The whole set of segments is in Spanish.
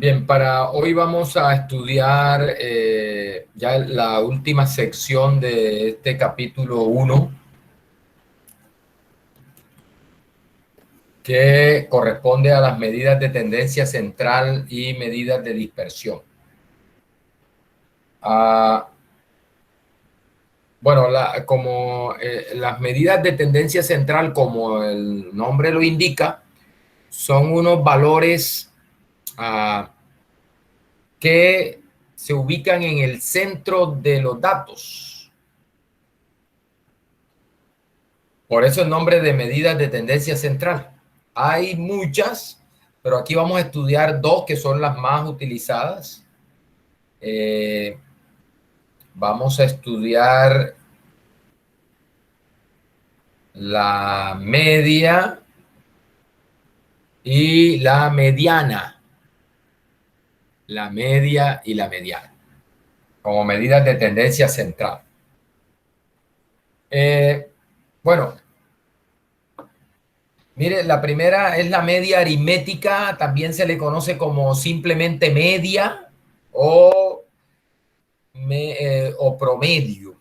Bien, para hoy vamos a estudiar ya la última sección de este capítulo 1, que corresponde a las medidas de tendencia central y medidas de dispersión. Bueno, como las medidas de tendencia central, como el nombre lo indica, son unos valores que se ubican en el centro de los datos. Por eso el nombre de medidas de tendencia central. Hay muchas, pero aquí vamos a estudiar dos que son las más utilizadas. Vamos a estudiar la media y la mediana. La media y la mediana, como medidas de tendencia central. Bueno, mire, la primera es la media aritmética, también se le conoce como simplemente media o, o promedio.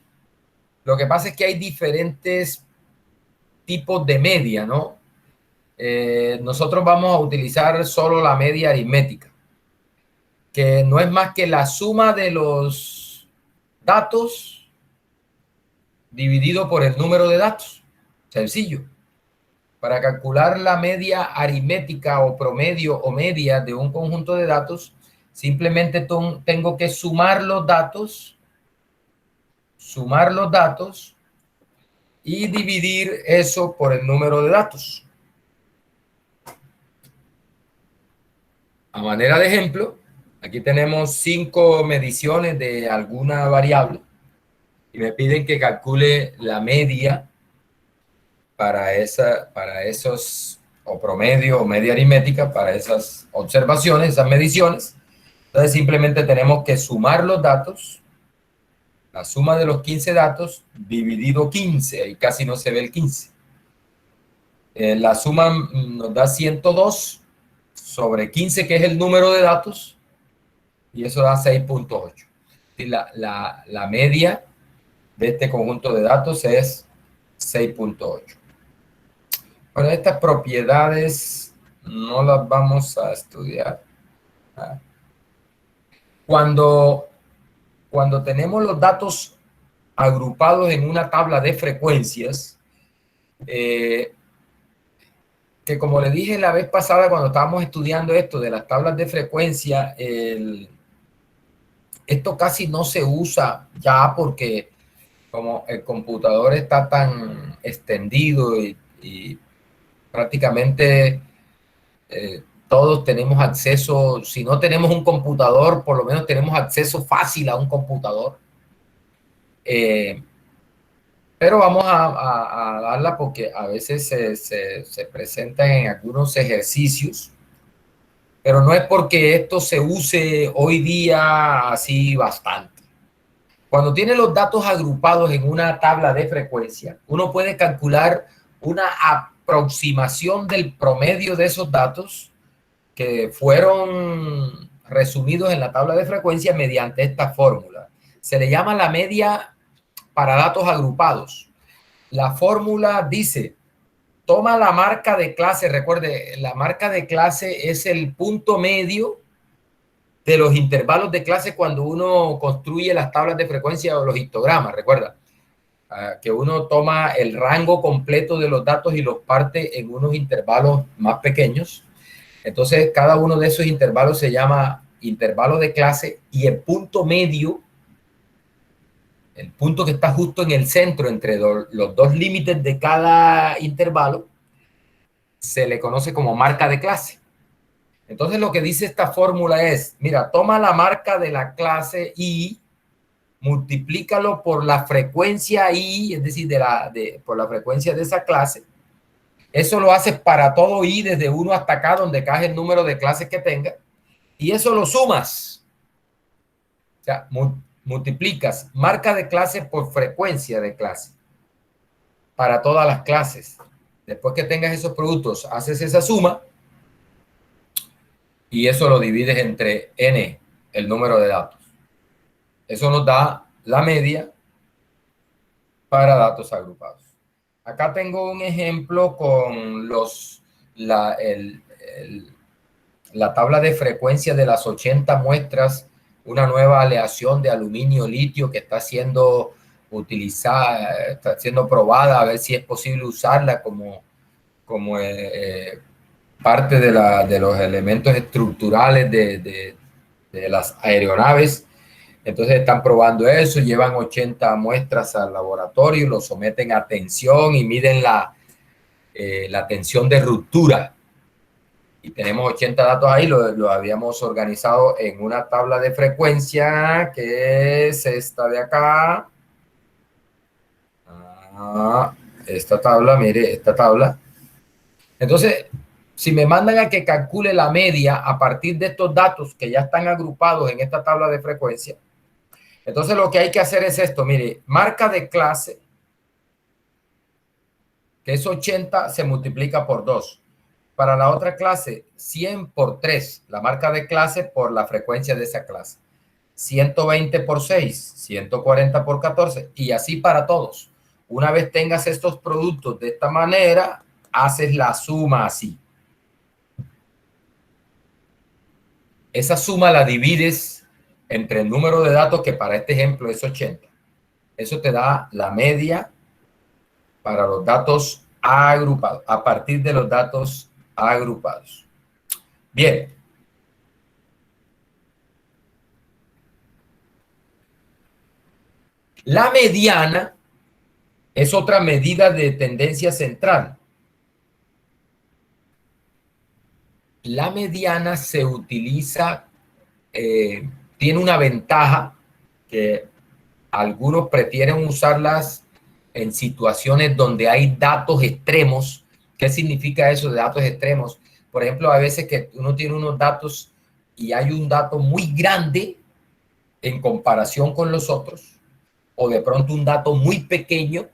Lo que pasa es que hay diferentes tipos de media, ¿no? Nosotros vamos a utilizar solo la media aritmética, que no es más que la suma de los datos dividido por el número de datos. Sencillo. Para calcular la media aritmética o promedio o media de un conjunto de datos, simplemente tengo que sumar los datos y dividir eso por el número de datos. A manera de ejemplo, aquí tenemos 5 mediciones de alguna variable y me piden que calcule la media para esos, o promedio o media aritmética para esas observaciones, esas mediciones. Entonces simplemente tenemos que sumar los datos, la suma de los 15 datos dividido 15, ahí casi no se ve el 15. La suma nos da 102 sobre 15, que es el número de datos, y eso da 6.8. La media de este conjunto de datos es 6.8. Bueno, estas propiedades no las vamos a estudiar. Cuando tenemos los datos agrupados en una tabla de frecuencias, que como le dije la vez pasada cuando estábamos estudiando esto de las tablas de frecuencia, esto casi no se usa ya porque como el computador está tan extendido y prácticamente todos tenemos acceso, si no tenemos un computador, por lo menos tenemos acceso fácil a un computador. Pero vamos a darla porque a veces se presentan en algunos ejercicios, pero no es porque esto se use hoy día así bastante. Cuando tiene los datos agrupados en una tabla de frecuencia, uno puede calcular una aproximación del promedio de esos datos que fueron resumidos en la tabla de frecuencia mediante esta fórmula. Se le llama la media para datos agrupados. La fórmula dice, toma la marca de clase, recuerde, la marca de clase es el punto medio de los intervalos de clase cuando uno construye las tablas de frecuencia o los histogramas, recuerda, que uno toma el rango completo de los datos y los parte en unos intervalos más pequeños. Entonces, cada uno de esos intervalos se llama intervalo de clase y el punto medio, el punto que está justo en el centro entre los dos límites de cada intervalo, se le conoce como marca de clase. Entonces lo que dice esta fórmula es, mira, toma la marca de la clase y multiplícalo por la frecuencia i, es decir, por la frecuencia de esa clase. Eso lo haces para todo i desde 1 hasta acá, donde cae el número de clases que tenga, y eso lo sumas. O sea, multiplicas marca de clase por frecuencia de clase para todas las clases. Después que tengas esos productos, haces esa suma y eso lo divides entre n, el número de datos. Eso nos da la media para datos agrupados. Acá tengo un ejemplo con la tabla de frecuencia de las 80 muestras, una nueva aleación de aluminio-litio que está siendo utilizada, está siendo probada, a ver si es posible usarla como parte de los elementos estructurales de las aeronaves. Entonces están probando eso, llevan 80 muestras al laboratorio, lo someten a tensión y miden la tensión de ruptura. Y tenemos 80 datos ahí, lo habíamos organizado en una tabla de frecuencia que es esta de acá. Esta tabla, mire, esta tabla. Entonces, si me mandan a que calcule la media a partir de estos datos que ya están agrupados en esta tabla de frecuencia, entonces lo que hay que hacer es esto, mire, marca de clase, que es 80, se multiplica por 2. Para la otra clase, 100 por 3, la marca de clase por la frecuencia de esa clase. 120 por 6, 140 por 14 y así para todos. Una vez tengas estos productos de esta manera, haces la suma así. Esa suma la divides entre el número de datos, que para este ejemplo es 80. Eso te da la media para los datos agrupados, a partir de los datos agrupados. Bien. La mediana es otra medida de tendencia central. La mediana se utiliza, tiene una ventaja que algunos prefieren usarlas en situaciones donde hay datos extremos. ¿Qué significa eso de datos extremos? Por ejemplo, a veces que uno tiene unos datos y hay un dato muy grande en comparación con los otros, o de pronto un dato muy pequeño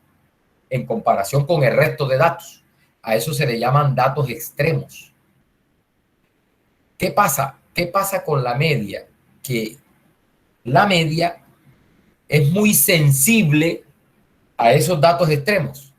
en comparación con el resto de datos. A eso se le llaman datos extremos. ¿Qué pasa? ¿Qué pasa con la media? Que la media es muy sensible a esos datos extremos.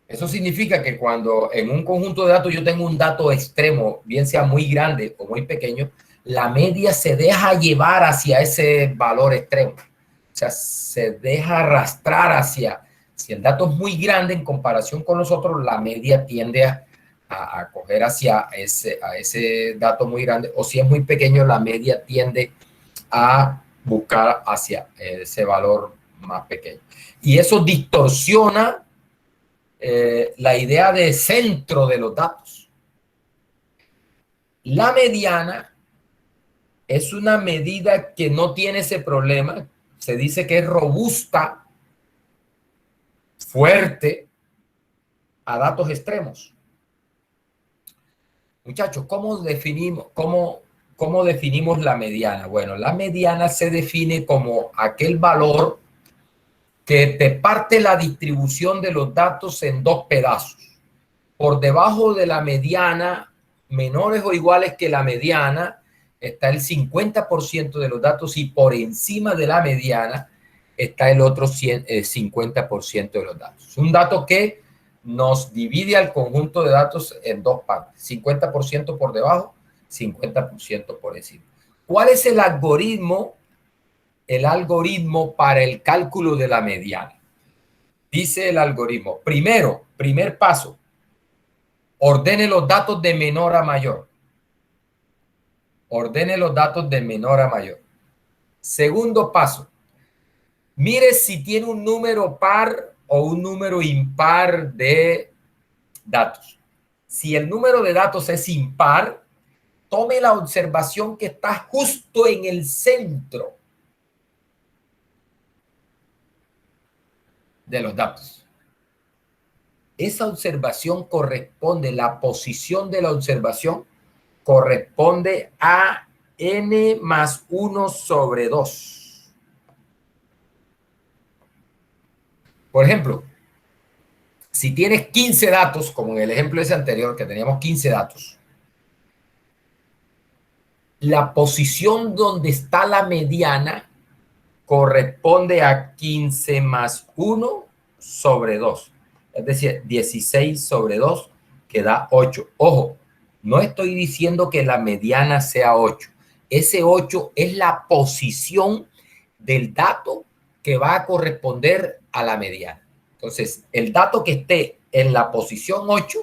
Eso significa que cuando en un conjunto de datos yo tengo un dato extremo, bien sea muy grande o muy pequeño, la media se deja llevar hacia ese valor extremo. O sea, se deja arrastrar hacia, si el dato es muy grande en comparación con los otros, la media tiende a coger hacia ese dato muy grande, o si es muy pequeño, la media tiende a buscar hacia ese valor más pequeño. Y eso distorsiona la idea de centro de los datos. La mediana es una medida que no tiene ese problema. Se dice que es robusta, fuerte, a datos extremos. Muchachos, ¿cómo definimos la mediana? Bueno, la mediana se define como aquel valor que te parte la distribución de los datos en dos pedazos. Por debajo de la mediana, menores o iguales que la mediana, está el 50% de los datos y por encima de la mediana está el otro 50% de los datos. Un dato que nos divide al conjunto de datos en dos partes, 50% por debajo, 50% por encima. ¿Cuál es el algoritmo? El algoritmo para el cálculo de la mediana. Dice el algoritmo, primer paso, ordene los datos de menor a mayor. Ordene los datos de menor a mayor. Segundo paso, mire si tiene un número par o un número impar de datos. Si el número de datos es impar, tome la observación que está justo en el centro de los datos. Esa observación corresponde, la posición de la observación corresponde a n más 1 sobre 2. Por ejemplo, si tienes 15 datos, como en el ejemplo ese anterior que teníamos 15 datos, la posición donde está la mediana corresponde a 15 más 1 sobre 2. Es decir, 16 sobre 2, que da 8. Ojo, no estoy diciendo que la mediana sea 8. Ese 8 es la posición del dato que va a corresponder a la mediana. Entonces, el dato que esté en la posición 8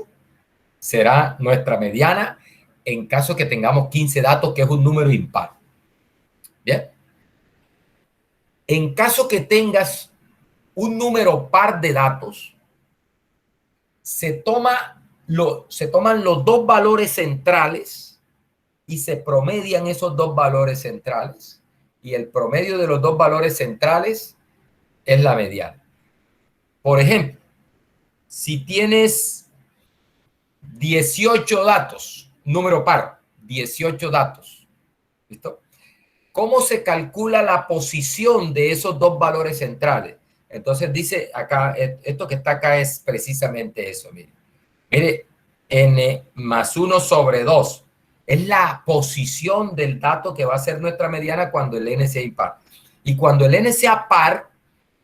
será nuestra mediana en caso que tengamos 15 datos, que es un número impar. ¿Bien? En caso que tengas un número par de datos, se toman los dos valores centrales y se promedian esos dos valores centrales. Y el promedio de los dos valores centrales es la mediana. Por ejemplo, si tienes 18 datos, número par, 18 datos, ¿listo? ¿Cómo se calcula la posición de esos dos valores centrales? Entonces dice acá, esto que está acá es precisamente eso, mire. Mire, n más 1 sobre 2 es la posición del dato que va a ser nuestra mediana cuando el n sea impar. Y cuando el n sea par,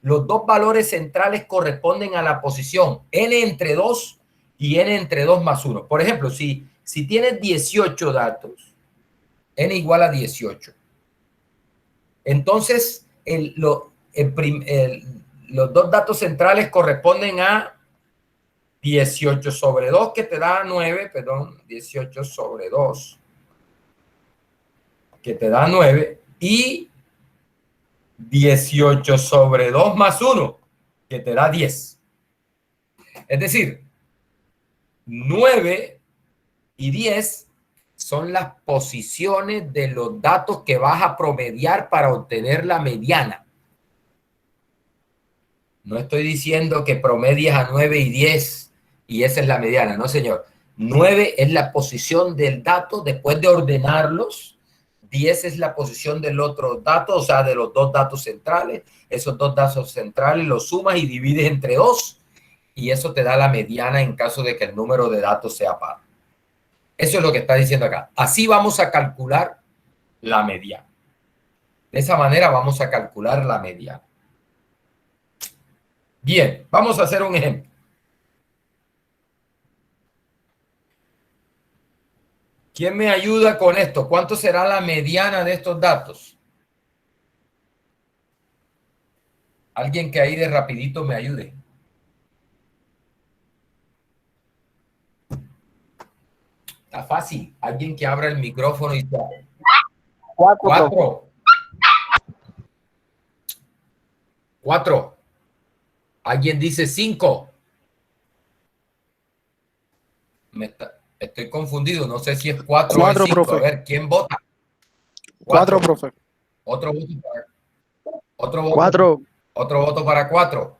los dos valores centrales corresponden a la posición n entre 2 y n entre 2 más 1. Por ejemplo, si tienes 18 datos, n igual a 18. Entonces, los dos datos centrales corresponden a 18 sobre 2, que te da 9, perdón, 18 sobre 2, que te da 9, y 18 sobre 2 más 1, que te da 10. Es decir, 9 y 10 son las posiciones de los datos que vas a promediar para obtener la mediana. No estoy diciendo que promedies a 9 y 10 y esa es la mediana, no señor. 9 es la posición del dato después de ordenarlos. 10 es la posición del otro dato, o sea, de los dos datos centrales. Esos dos datos centrales los sumas y divides entre 2 y eso te da la mediana en caso de que el número de datos sea par. Eso es lo que está diciendo acá. Así vamos a calcular la mediana. De esa manera vamos a calcular la mediana. Bien, vamos a hacer un ejemplo. ¿Quién me ayuda con esto? ¿Cuánto será la mediana de estos datos? Alguien que ahí de rapidito me ayude. Está fácil. Alguien que abra el micrófono y sea. 4. 4. Alguien dice 5. Estoy confundido. No sé si es 4 o es 4, 5. A profe. ver, ¿quién vota? 4, 4. profe. Otro voto para, otro voto, 4. otro voto para 4.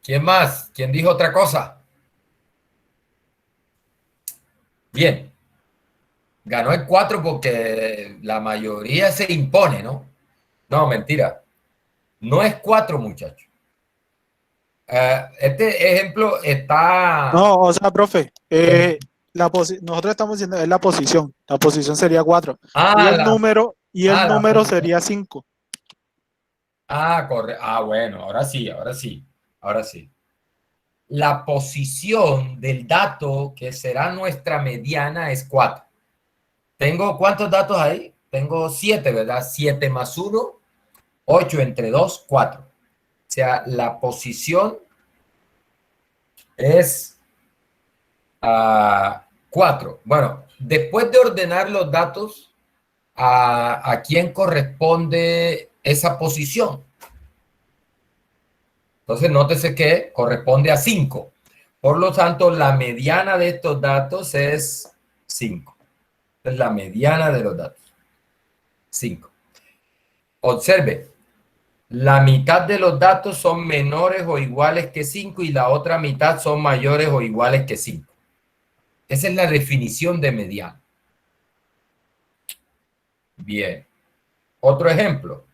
¿Quién más? ¿Quién dijo otra cosa? Bien. Ganó el 4 porque la mayoría se impone, ¿no? No, mentira. No es 4, muchachos. Este ejemplo está... No, o sea, profe, en- nosotros estamos diciendo es la posición. La posición sería 4. Y ah, el número, la posición. sería 5. Correcto. Bueno, ahora sí, ahora sí, ahora sí. La posición del dato que será nuestra mediana es 4. ¿Tengo cuántos datos ahí? Tengo 7, ¿verdad? 7 más 1, 8 entre 2, 4. O sea, la posición es 4. Bueno, después de ordenar los datos, ¿a quién corresponde esa posición? Entonces, nótese que corresponde a 5. Por lo tanto, la mediana de estos datos es 5. Es la mediana de los datos. 5. Observe, la mitad de los datos son menores o iguales que 5 y la otra mitad son mayores o iguales que 5. Esa es la definición de mediana. Bien. Otro ejemplo.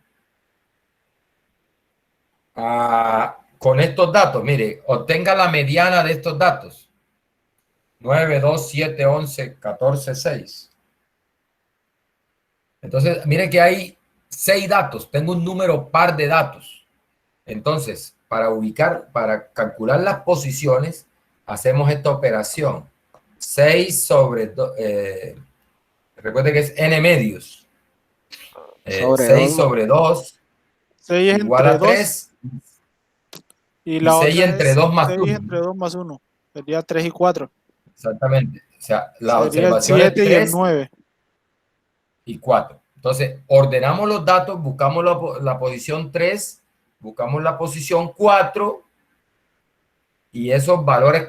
Con estos datos, mire, obtenga la mediana de estos datos. 9, 2, 7, 11, 14, 6. Entonces, miren que hay 6 datos. Tengo un número par de datos. Entonces, para calcular las posiciones, hacemos esta operación. 6 sobre 2. Recuerde que es n medios. Sobre 6 2. sobre 2 6 igual entre a 2 3 y y la 6 otra entre es 2 más 6 1. entre 2 más 1. Sería 3 y 4. Exactamente. O sea, la Sería el observación es 7 y el 3 9. y 4. Entonces, ordenamos los datos, buscamos la posición 3, buscamos la posición 4 y esos valores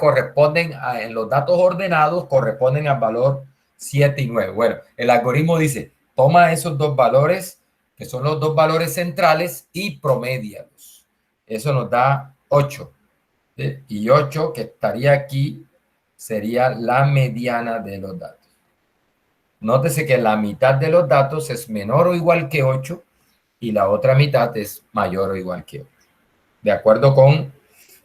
en los datos ordenados, corresponden al valor 7 y 9. Bueno, el algoritmo dice, toma esos dos valores, que son los dos valores centrales, y promédialos. Eso nos da 8. ¿Sí? Y 8, que estaría aquí, sería la mediana de los datos. Nótese que la mitad de los datos es menor o igual que 8 y la otra mitad es mayor o igual que 8.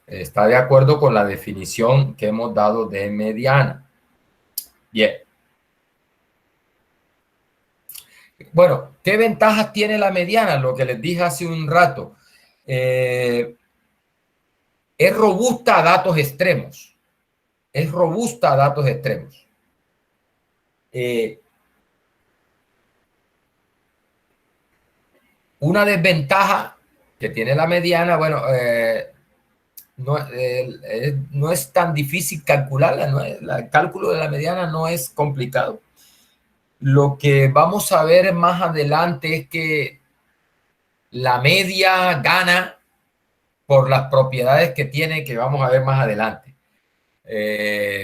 Está de acuerdo con la definición que hemos dado de mediana. Bien. Bueno, ¿qué ventajas tiene la mediana? Lo que les dije hace un rato. Es robusta a datos extremos. Es robusta a datos extremos. Una desventaja que tiene la mediana, bueno, no es tan difícil calcularla, el cálculo de la mediana no es complicado. Lo que vamos a ver más adelante es que la media gana por las propiedades que tiene, que vamos a ver más adelante.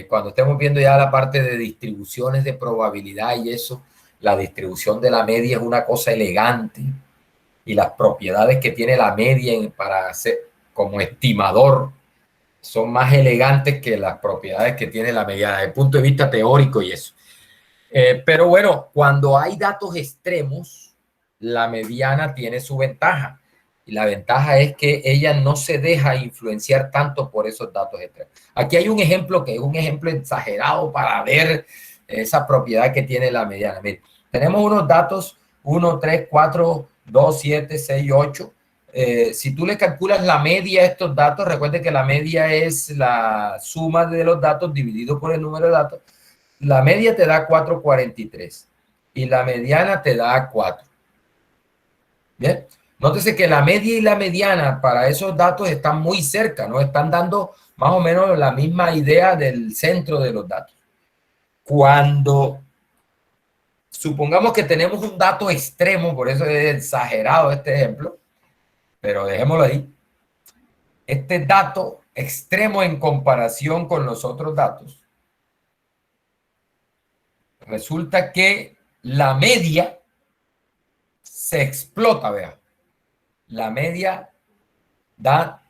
Cuando estemos viendo ya la parte de distribuciones de probabilidad y eso, la distribución de la media es una cosa elegante y las propiedades que tiene la media para hacer como estimador son más elegantes que las propiedades que tiene la mediana desde el punto de vista teórico y eso. Pero bueno, cuando hay datos extremos, la mediana tiene su ventaja. Y la ventaja es que ella no se deja influenciar tanto por esos datos extremos. Aquí hay un ejemplo que es un ejemplo exagerado para ver esa propiedad que tiene la mediana. Miren, tenemos unos datos 1, 3, 4, 2, 7, 6, 8. Si tú le calculas la media a estos datos, recuerde que la media es la suma de los datos dividido por el número de datos. La media te da 4,43 y la mediana te da 4. Bien, nótese que la media y la mediana para esos datos están muy cerca, ¿no? Están dando más o menos la misma idea del centro de los datos. Cuando supongamos que tenemos un dato extremo, por eso es exagerado este ejemplo, pero dejémoslo ahí. Este dato extremo en comparación con los otros datos, resulta que la media se explota, vea. La media da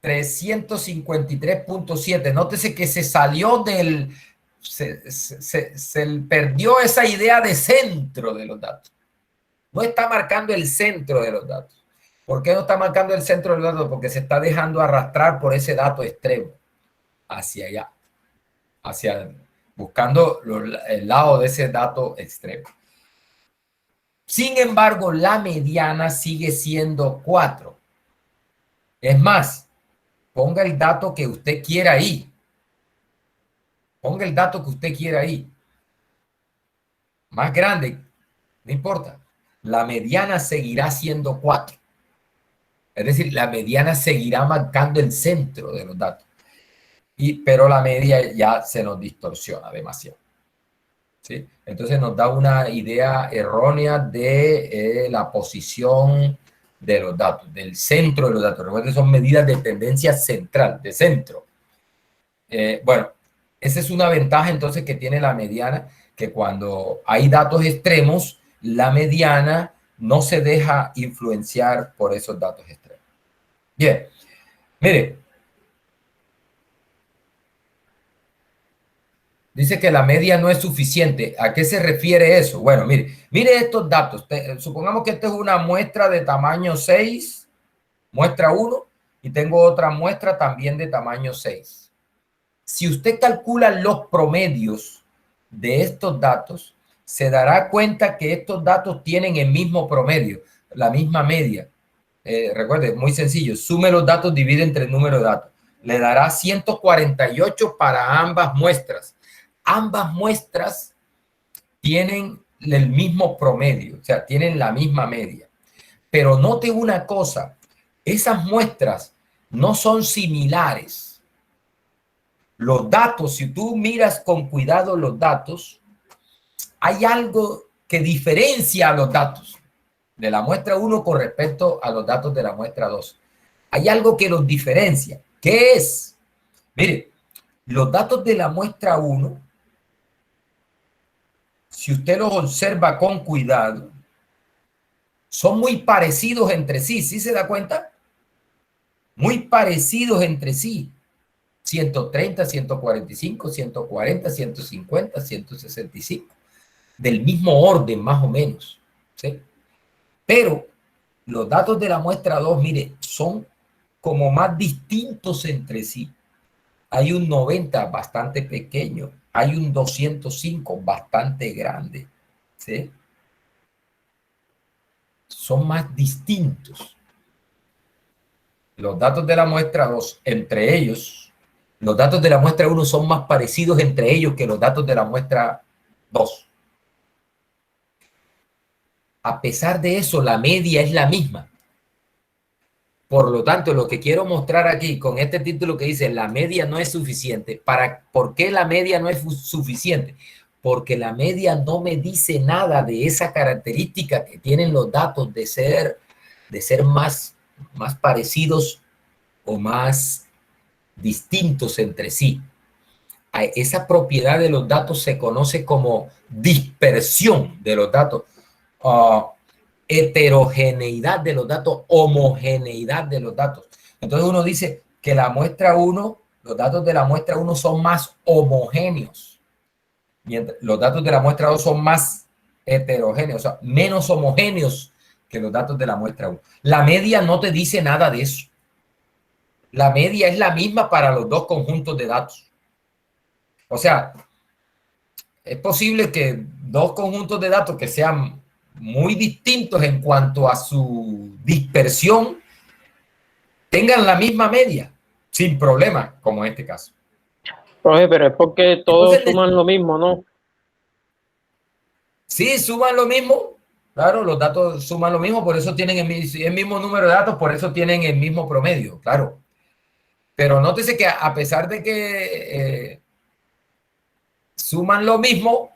353,7. Nótese que se salió se perdió esa idea de centro de los datos. No está marcando el centro de los datos. ¿Por qué no está marcando el centro de los datos? Porque se está dejando arrastrar por ese dato extremo hacia allá, buscando el lado de ese dato extremo. Sin embargo, la mediana sigue siendo 4. Es más, ponga el dato que usted quiera ahí. Ponga el dato que usted quiera ahí. Más grande, no importa. La mediana seguirá siendo 4. Es decir, la mediana seguirá marcando el centro de los datos. Pero la media ya se nos distorsiona demasiado. ¿Sí? Entonces nos da una idea errónea de la posición de los datos, del centro de los datos. Recuerden, son medidas de tendencia central, de centro. Bueno, esa es una ventaja entonces que tiene la mediana, que cuando hay datos extremos, la mediana no se deja influenciar por esos datos extremos. Bien, mire, dice que la media no es suficiente. ¿A qué se refiere eso? Bueno, mire estos datos. Supongamos que esta es una muestra de tamaño 6, muestra 1, y tengo otra muestra también de tamaño 6. Si usted calcula los promedios de estos datos, se dará cuenta que estos datos tienen el mismo promedio, la misma media. Recuerde, muy sencillo, sume los datos, divide entre el número de datos. Le dará 148 para ambas muestras. Ambas muestras tienen el mismo promedio, o sea, tienen la misma media. Pero note una cosa, esas muestras no son similares. Los datos, si tú miras con cuidado los datos, hay algo que diferencia a los datos de la muestra 1 con respecto a los datos de la muestra 2. Hay algo que los diferencia. ¿Qué es? Mire, los datos de la muestra 1, si usted los observa con cuidado, son muy parecidos entre sí. ¿Sí se da cuenta? Muy parecidos entre sí. 130, 145, 140, 150, 165. Del mismo orden, más o menos. ¿Sí? Pero los datos de la muestra 2, mire, son como más distintos entre sí. Hay un 90 bastante pequeño, hay un 205 bastante grande. ¿Sí? Son más distintos. Los datos de la muestra 2, entre ellos, los datos de la muestra 1 son más parecidos entre ellos que los datos de la muestra 2. A pesar de eso, la media es la misma. Por lo tanto, lo que quiero mostrar aquí con este título que dice la media no es suficiente. ¿Por qué la media no es suficiente? Porque la media no me dice nada de esa característica que tienen los datos de ser más parecidos o más distintos entre sí. Esa propiedad de los datos se conoce como dispersión de los datos, heterogeneidad de los datos, homogeneidad de los datos. Entonces uno dice que la muestra 1, los datos de la muestra 1 son más homogéneos, mientras los datos de la muestra 2 son más heterogéneos, o sea, menos homogéneos que los datos de la muestra 1. La media no te dice nada de eso. La media es la misma para los dos conjuntos de datos. O sea, es posible que dos conjuntos de datos que sean muy distintos en cuanto a su dispersión tengan la misma media, sin problema, como en este caso. Profe, pero es porque todos suman lo mismo, ¿no? Sí, suman lo mismo. Claro, los datos suman lo mismo, por eso tienen el mismo número de datos, por eso tienen el mismo promedio, claro. Pero nótese que a pesar de que suman lo mismo,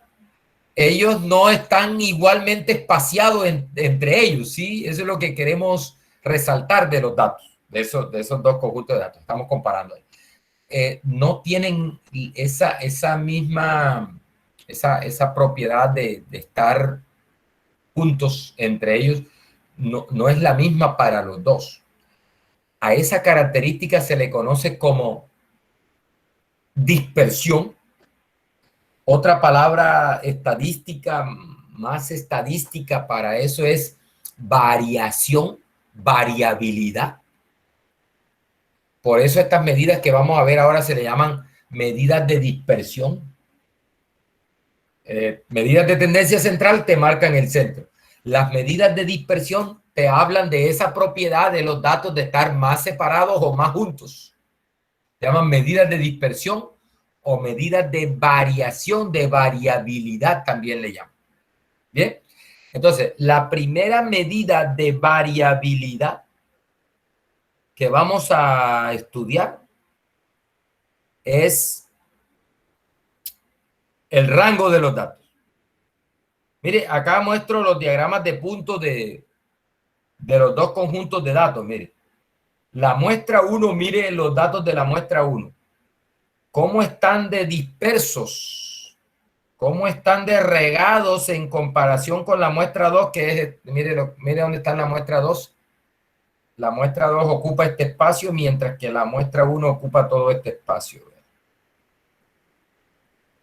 ellos no están igualmente espaciados entre ellos, ¿sí? Eso es lo que queremos resaltar de los datos, de esos dos conjuntos de datos. Estamos comparando ahí. No tienen esa misma propiedad de estar juntos entre ellos, no es la misma para los dos. A esa característica se le conoce como dispersión. Otra palabra estadística, más estadística para eso es variación, variabilidad. Por eso estas medidas que vamos a ver ahora se le llaman medidas de dispersión. Medidas de tendencia central te marcan el centro. Las medidas de dispersión te hablan de esa propiedad de los datos de estar más separados o más juntos. Se llaman medidas de dispersión o medidas de variación, de variabilidad también le llaman. Bien, entonces la primera medida de variabilidad que vamos a estudiar es el rango de los datos. Mire, acá muestro los diagramas de puntos de los dos conjuntos de datos. Mire, la muestra 1, mire los datos de la muestra 1. ¿Cómo están de dispersos? ¿Cómo están de regados en comparación con la muestra 2? Que es, mire dónde está la muestra 2. La muestra 2 ocupa este espacio, mientras que la muestra 1 ocupa todo este espacio.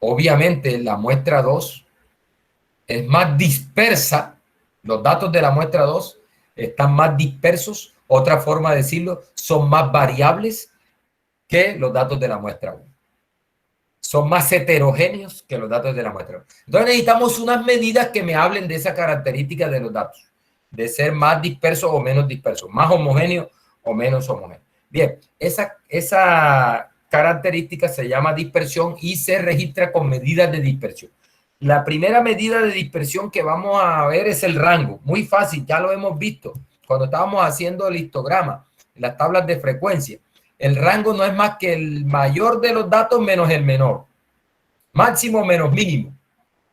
Obviamente, la muestra 2 es más dispersa. Los datos de la muestra 2 están más dispersos. Otra forma de decirlo, son más variables que los datos de la muestra 1. son más heterogéneos que los datos de la muestra 1. Entonces necesitamos unas medidas que me hablen de esa característica de los datos, de ser más dispersos o menos dispersos, más homogéneos o menos homogéneos. Bien, esa característica se llama dispersión y se registra con medidas de dispersión. La primera medida de dispersión que vamos a ver es el rango. Muy fácil, ya lo hemos visto cuando estábamos haciendo el histograma, las tablas de frecuencia. El rango no es más que el mayor de los datos menos el menor. Máximo menos mínimo.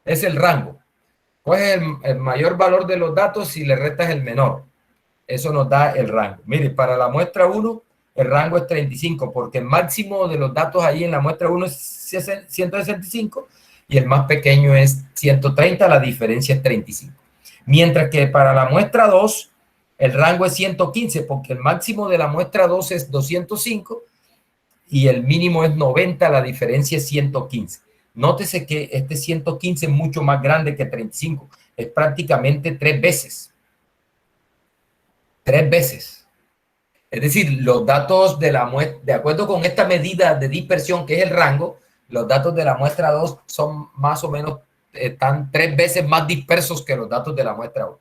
Es el rango. Coges el mayor valor de los datos y le restas el menor. Eso nos da el rango. Mire, para la muestra 1, el rango es 35, porque el máximo de los datos ahí en la muestra 1 es 165 y el más pequeño es 130, la diferencia es 35. Mientras que para la muestra 2, el rango es 115, porque el máximo de la muestra 2 es 205 y el mínimo es 90, la diferencia es 115. Nótese que este 115 es mucho más grande que 35, es prácticamente 3 veces. 3 veces. Es decir, los datos de la muestra, de acuerdo con esta medida de dispersión que es el rango, los datos de la muestra 2 son más o menos, están 3 veces más dispersos que los datos de la muestra 1.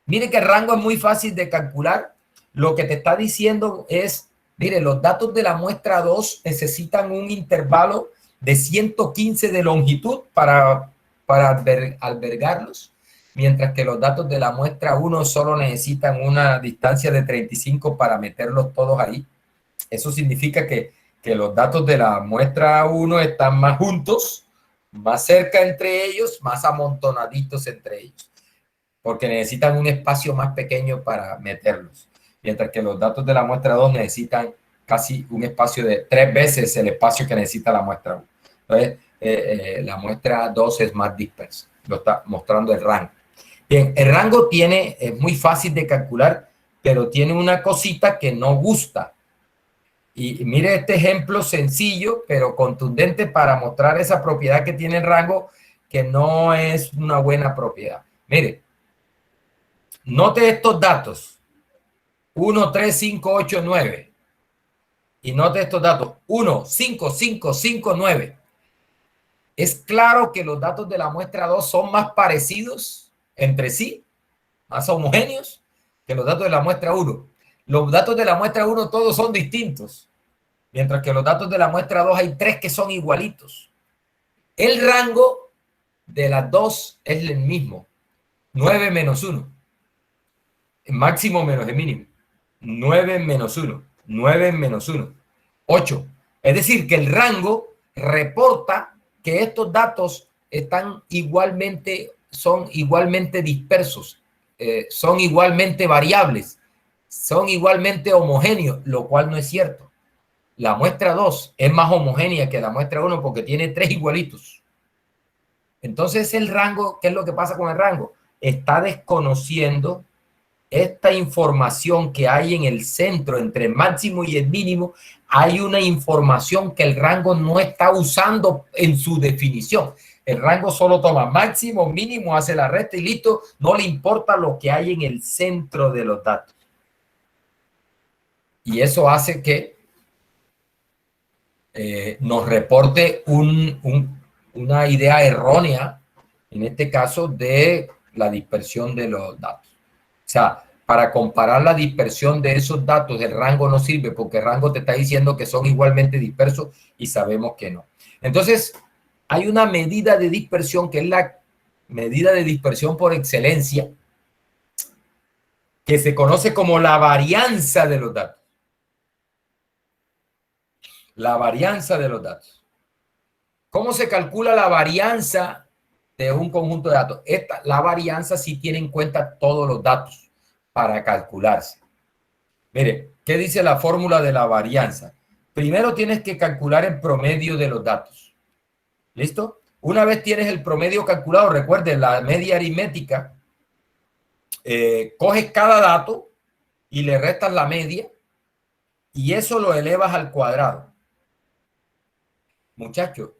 Mire que el rango es muy fácil de calcular. Lo que te está diciendo es, mire, los datos de la muestra 2 necesitan un intervalo de 115 de longitud para albergarlos, mientras que los datos de la muestra 1 solo necesitan una distancia de 35 para meterlos todos ahí. Eso significa que los datos de la muestra 1 están más juntos, más cerca entre ellos, más amontonaditos entre ellos, porque necesitan un espacio más pequeño para meterlos, mientras que los datos de la muestra 2 necesitan casi un espacio de 3 veces el espacio que necesita la muestra 1. Entonces, la muestra 2 es más dispersa, lo está mostrando el rango. Bien, el rango es muy fácil de calcular, pero tiene una cosita que no gusta. Y mire este ejemplo sencillo, pero contundente para mostrar esa propiedad que tiene el rango, que no es una buena propiedad. Mire, note estos datos, 1, 3, 5, 8, 9. Y note estos datos, 1, 5, 5, 5, 9. Es claro que los datos de la muestra 2 son más parecidos entre sí, más homogéneos, que los datos de la muestra 1. Los datos de la muestra 1 todos son distintos, mientras que los datos de la muestra 2 hay 3 que son igualitos. El rango de las dos es el mismo, 9 menos 1. El máximo menos el mínimo. 9 menos 1. 9 menos 1. 8. Es decir, que el rango reporta que estos datos son igualmente dispersos, son igualmente variables, son igualmente homogéneos, lo cual no es cierto. La muestra 2 es más homogénea que la muestra 1 porque tiene 3 igualitos. Entonces el rango, ¿qué es lo que pasa con el rango? Está desconociendo esta información que hay en el centro entre el máximo y el mínimo. Hay una información que el rango no está usando en su definición. El rango solo toma máximo, mínimo, hace la resta y listo. No le importa lo que hay en el centro de los datos. Y eso hace que nos reporte una idea errónea, en este caso, de la dispersión de los datos. O sea, para comparar la dispersión de esos datos, el rango no sirve porque el rango te está diciendo que son igualmente dispersos y sabemos que no. Entonces, hay una medida de dispersión que es la medida de dispersión por excelencia, que se conoce como la varianza de los datos. La varianza de los datos. ¿Cómo se calcula la varianza de un conjunto de datos? La varianza sí tiene en cuenta todos los datos para calcularse. Mire, ¿qué dice la fórmula de la varianza? Primero tienes que calcular el promedio de los datos. ¿Listo? Una vez tienes el promedio calculado, recuerden la media aritmética, coges cada dato y le restas la media y eso lo elevas al cuadrado. Muchachos,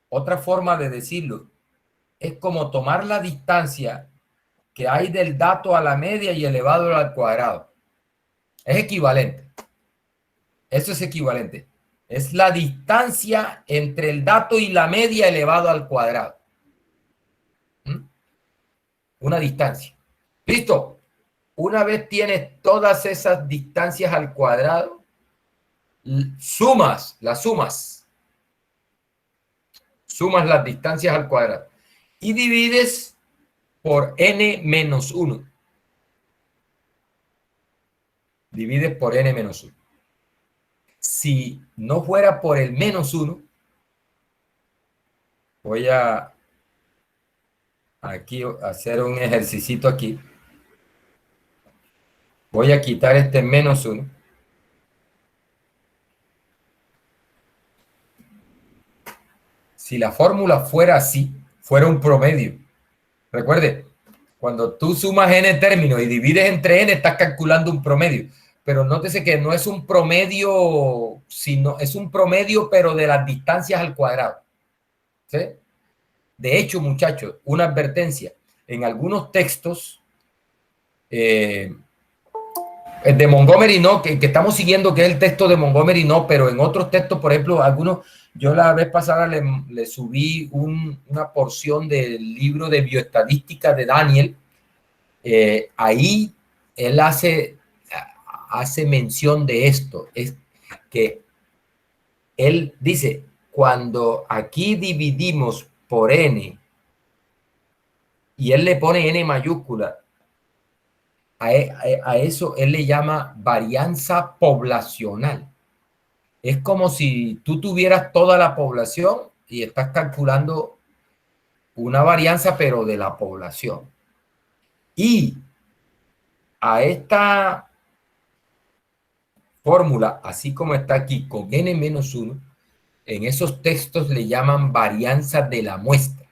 otra forma de decirlo es como tomar la distancia que hay del dato a la media y elevarlo al cuadrado. Es equivalente. Eso es equivalente. Es la distancia entre el dato y la media elevado al cuadrado. ¿Mm? Una distancia. ¿Listo? Una vez tienes todas esas distancias al cuadrado, sumas las distancias al cuadrado y divides por n menos 1. Divides por n menos 1. Si no fuera por el menos 1, voy a aquí hacer un ejercicio aquí. Voy a quitar este menos 1. Si la fórmula fuera así, fuera un promedio. Recuerde, cuando tú sumas n términos y divides entre n, estás calculando un promedio. Pero nótese que no es un promedio, sino es un promedio, pero de las distancias al cuadrado. ¿Sí? De hecho, muchachos, una advertencia. En algunos textos, el de Montgomery no, que estamos siguiendo, que es el texto de Montgomery no, pero en otros textos, por ejemplo, algunos, yo la vez pasada le subí una porción del libro de bioestadística de Daniel. Ahí él hace mención de esto, es que él dice, cuando aquí dividimos por n, y él le pone n mayúscula, a eso él le llama varianza poblacional. Es como si tú tuvieras toda la población y estás calculando una varianza, pero de la población. Y a esta fórmula, así como está aquí, con n menos 1, en esos textos le llaman varianza de la muestra.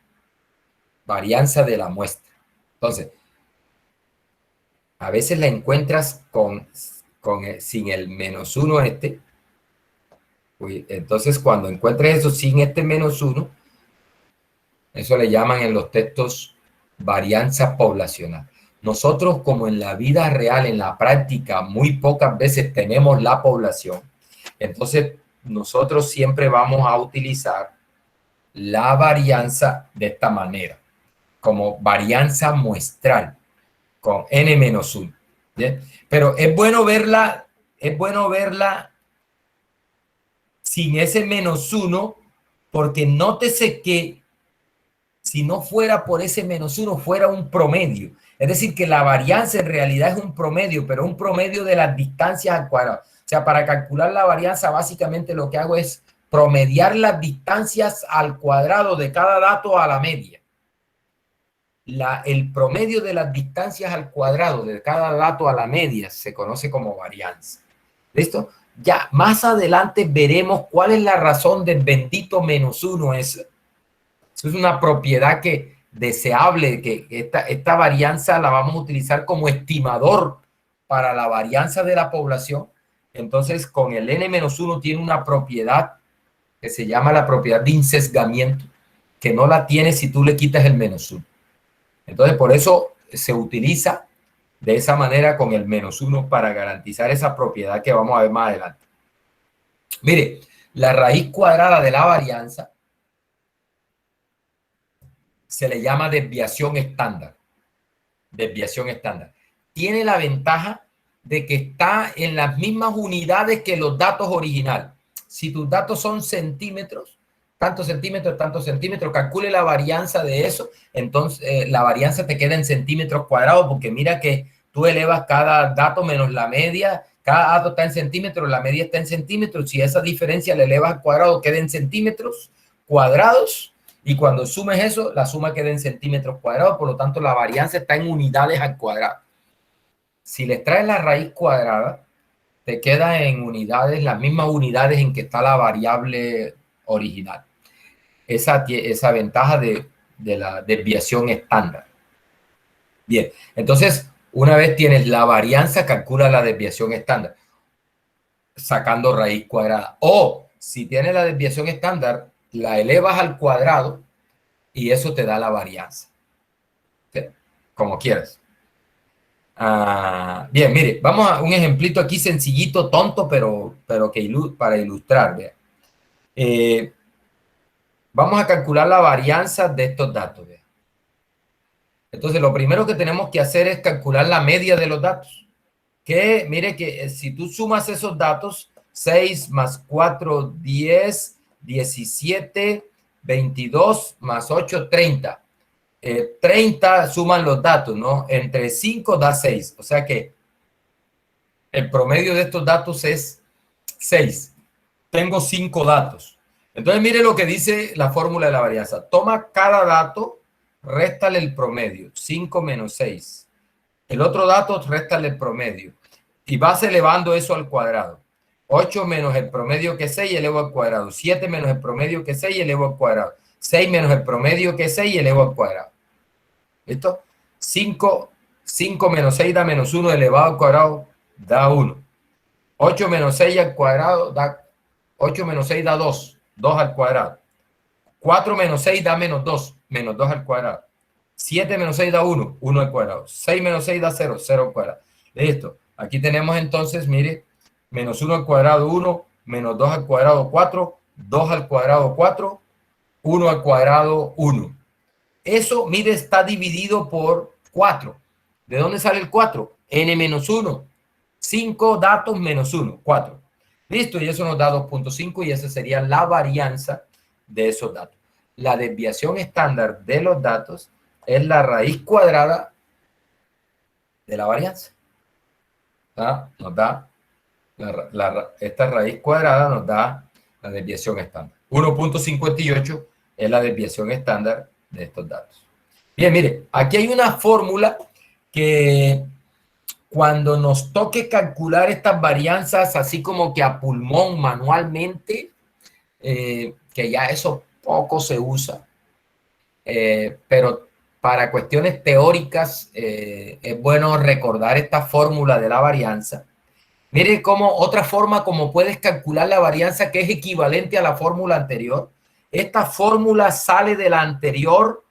Varianza de la muestra. Entonces, a veces la encuentras sin el menos 1 este. Entonces, cuando encuentres eso sin este menos 1, eso le llaman en los textos varianza poblacional. Nosotros, como en la vida real, en la práctica, muy pocas veces tenemos la población. Entonces, nosotros siempre vamos a utilizar la varianza de esta manera, como varianza muestral, con n menos 1. ¿Bien? Pero es bueno verla sin ese menos 1, porque nótese que si no fuera por ese menos 1, fuera un promedio. Es decir, que la varianza en realidad es un promedio, pero un promedio de las distancias al cuadrado. O sea, para calcular la varianza, básicamente lo que hago es promediar las distancias al cuadrado de cada dato a la media. El promedio de las distancias al cuadrado de cada dato a la media se conoce como varianza. ¿Listo? Ya más adelante veremos cuál es la razón del bendito menos 1. Eso es una propiedad que deseable, que esta varianza la vamos a utilizar como estimador para la varianza de la población. Entonces, con el n-1 tiene una propiedad que se llama la propiedad de insesgamiento, que no la tiene si tú le quitas el menos 1. Entonces, por eso se utiliza de esa manera con el menos 1 para garantizar esa propiedad que vamos a ver más adelante. Mire, la raíz cuadrada de la varianza se le llama desviación estándar. Desviación estándar. Tiene la ventaja de que está en las mismas unidades que los datos originales. Si tus datos son centímetros, tantos centímetros, calcule la varianza de eso, entonces la varianza te queda en centímetros cuadrados, porque mira que tú elevas cada dato menos la media, cada dato está en centímetros, la media está en centímetros, si esa diferencia la elevas al cuadrado, queda en centímetros cuadrados, y cuando sumes eso, la suma queda en centímetros cuadrados, por lo tanto la varianza está en unidades al cuadrado. Si les traes la raíz cuadrada, te queda en unidades, las mismas unidades en que está la variable original. Esa ventaja de la desviación estándar. Bien, entonces, una vez tienes la varianza, calcula la desviación estándar, sacando raíz cuadrada. O, si tienes la desviación estándar, la elevas al cuadrado y eso te da la varianza. ¿Sí? Como quieras. Bien, mire, vamos a un ejemplito aquí sencillito, tonto, pero que para ilustrar. Vea. Vamos a calcular la varianza de estos datos. ¿Ve? Entonces, lo primero que tenemos que hacer es calcular la media de los datos. Que mire que si tú sumas esos datos, 6 más 4, 10, 17, 22 más 8, 30. 30 suman los datos, ¿no? Entre 5 da 6. O sea que el promedio de estos datos es 6. Tengo 5 datos. Entonces, mire lo que dice la fórmula de la varianza. Toma cada dato, réstale el promedio. 5 menos 6. El otro dato, réstale el promedio. Y vas elevando eso al cuadrado. 8 menos el promedio que es 6, elevo al cuadrado. 7 menos el promedio que es 6, elevo al cuadrado. 6 menos el promedio que es 6, elevo al cuadrado. ¿Listo? 5 menos 6 da menos 1, elevado al cuadrado da 1. 8 menos 6 al cuadrado da 8 menos 6 da 2, 2 al cuadrado. 4 menos 6 da menos 2, menos 2 al cuadrado. 7 menos 6 da 1, 1 al cuadrado. 6 menos 6 da 0, 0 al cuadrado. Listo. Aquí tenemos entonces, mire, menos 1 al cuadrado 1, menos 2 al cuadrado 4, 2 al cuadrado 4, 1 al cuadrado 1. Eso, mire, está dividido por 4. ¿De dónde sale el 4? N menos 1. 5 datos menos 1, 4. Listo, y eso nos da 2.5 y esa sería la varianza de esos datos. La desviación estándar de los datos es la raíz cuadrada de la varianza. ¿Ah? Nos da esta raíz cuadrada nos da la desviación estándar. 1.58 es la desviación estándar de estos datos. Bien, mire, aquí hay una fórmula que cuando nos toque calcular estas varianzas así como que a pulmón manualmente, que ya eso poco se usa, pero para cuestiones teóricas es bueno recordar esta fórmula de la varianza. Mire cómo otra forma como puedes calcular la varianza que es equivalente a la fórmula anterior. Esta fórmula sale de la anterior,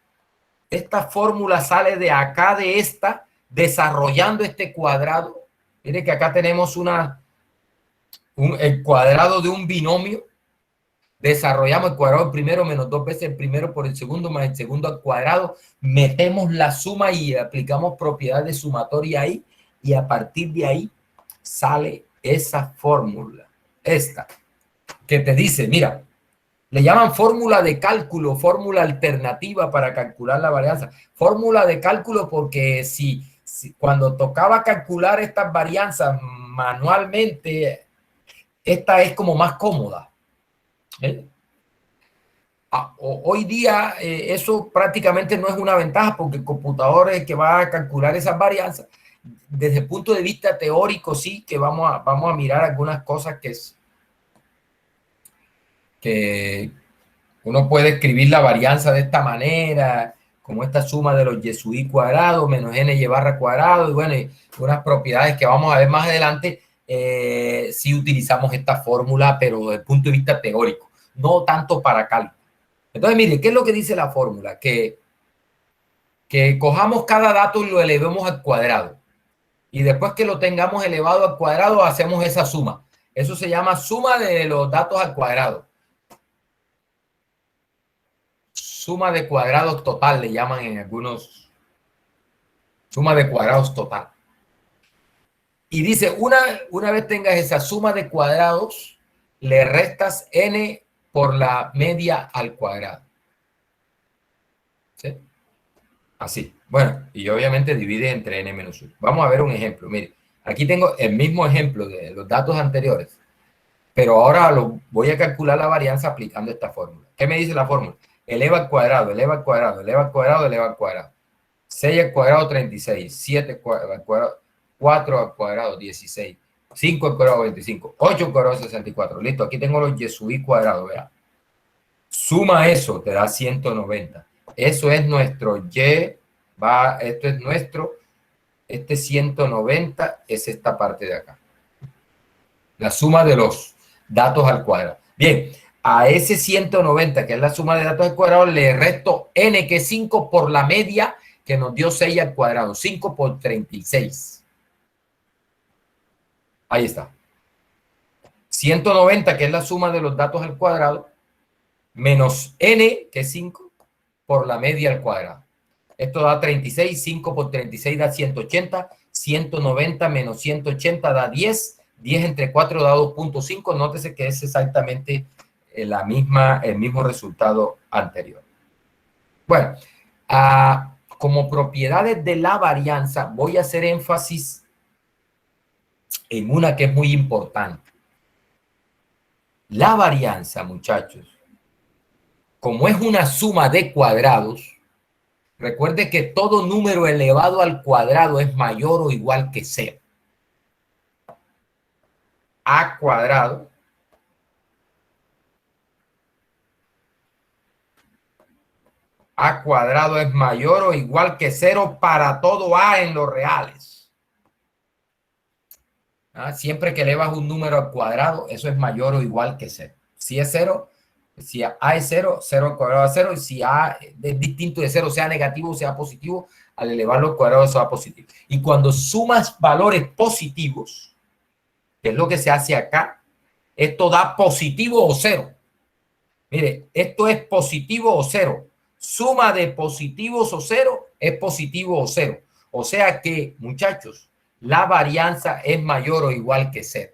esta fórmula sale de acá de esta, desarrollando este cuadrado. Mire que acá tenemos el cuadrado de un binomio. Desarrollamos el cuadrado del primero menos 2 veces el primero por el segundo más el segundo al cuadrado. Metemos la suma y aplicamos propiedad de sumatoria ahí. Y a partir de ahí sale esa fórmula. Esta. Que te dice, mira, le llaman fórmula de cálculo, fórmula alternativa para calcular la varianza. Fórmula de cálculo porque si cuando tocaba calcular estas varianzas manualmente, esta es como más cómoda. Hoy día eso prácticamente no es una ventaja porque el computador es el que va a calcular esas varianzas. Desde el punto de vista teórico sí que vamos a mirar algunas cosas que uno puede escribir la varianza de esta manera, como esta suma de los y cuadrado menos n y barra cuadrado, y bueno, y unas propiedades que vamos a ver más adelante si utilizamos esta fórmula, pero desde el punto de vista teórico, no tanto para cálculo. Entonces, mire, ¿qué es lo que dice la fórmula? Que cojamos cada dato y lo elevemos al cuadrado. Y después que lo tengamos elevado al cuadrado, hacemos esa suma. Eso se llama suma de los datos al cuadrado. Suma de cuadrados total, le llaman en algunos. Suma de cuadrados total. Y dice, una vez tengas esa suma de cuadrados, le restas n por la media al cuadrado. ¿Sí? Así. Bueno, y obviamente divide entre n menos 1. Vamos a ver un ejemplo. Mire, aquí tengo el mismo ejemplo de los datos anteriores, pero ahora voy a calcular la varianza aplicando esta fórmula. ¿Qué me dice la fórmula? Eleva al cuadrado, eleva al cuadrado, eleva al cuadrado, eleva al cuadrado. 6 al cuadrado, 36. 7 al cuadrado, 4 al cuadrado, 16. 5 al cuadrado, 25. 8 al cuadrado, 64. Listo, aquí tengo los y cuadrado, vea. Suma eso, te da 190. Eso es nuestro y, esto es nuestro, este 190 es esta parte de acá. La suma de los datos al cuadrado. Bien, a ese 190, que es la suma de datos al cuadrado, le resto n, que es 5 por la media, que nos dio 6 al cuadrado. 5 por 36. Ahí está. 190, que es la suma de los datos al cuadrado, menos n, que es 5, por la media al cuadrado. Esto da 36, 5 por 36 da 180, 190 menos 180 da 10, 10 entre 4 da 2.5, nótese que es exactamente el mismo resultado anterior. Bueno, como propiedades de la varianza, voy a hacer énfasis en una que es muy importante. La varianza, muchachos, como es una suma de cuadrados, recuerde que todo número elevado al cuadrado es mayor o igual que 0. A cuadrado es mayor o igual que 0 para todo A en los reales. Siempre que elevas un número al cuadrado, eso es mayor o igual que 0. Si es 0, si A es 0, 0 al cuadrado es 0. Y si A es distinto de 0, sea negativo o sea positivo, al elevarlo al cuadrado eso va positivo. Y cuando sumas valores positivos, que es lo que se hace acá, esto da positivo o 0. Mire, esto es positivo o 0. Suma de positivos o 0 es positivo o 0. O sea que, muchachos, la varianza es mayor o igual que 0.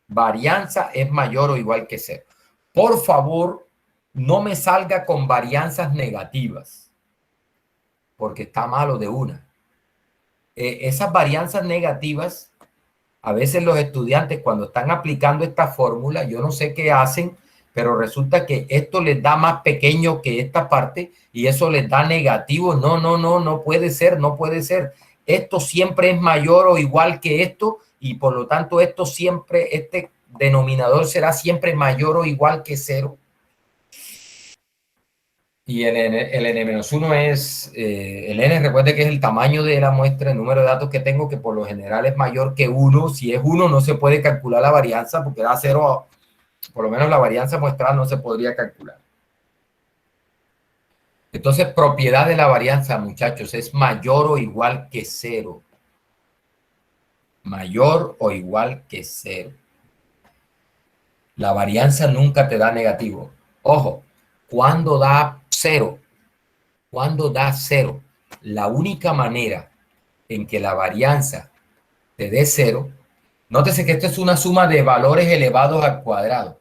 Varianza es mayor o igual que 0. Por favor, no me salga con varianzas negativas, porque está malo de una. Esas varianzas negativas, a veces los estudiantes cuando están aplicando esta fórmula, yo no sé qué hacen, pero resulta que esto les da más pequeño que esta parte y eso les da negativo. No puede ser, no puede ser. Esto siempre es mayor o igual que esto y por lo tanto esto siempre, este denominador será siempre mayor o igual que 0. Y el n-1 es, el n, recuerde que es el tamaño de la muestra, el número de datos que tengo, que por lo general es mayor que 1. Si es 1 no se puede calcular la varianza porque da 0, por lo menos la varianza muestral no se podría calcular. Entonces, propiedad de la varianza, muchachos, es mayor o igual que 0. Mayor o igual que 0. La varianza nunca te da negativo. Ojo, ¿cuándo da 0? ¿Cuándo da 0? La única manera en que la varianza te dé 0, nótese que esto es una suma de valores elevados al cuadrado.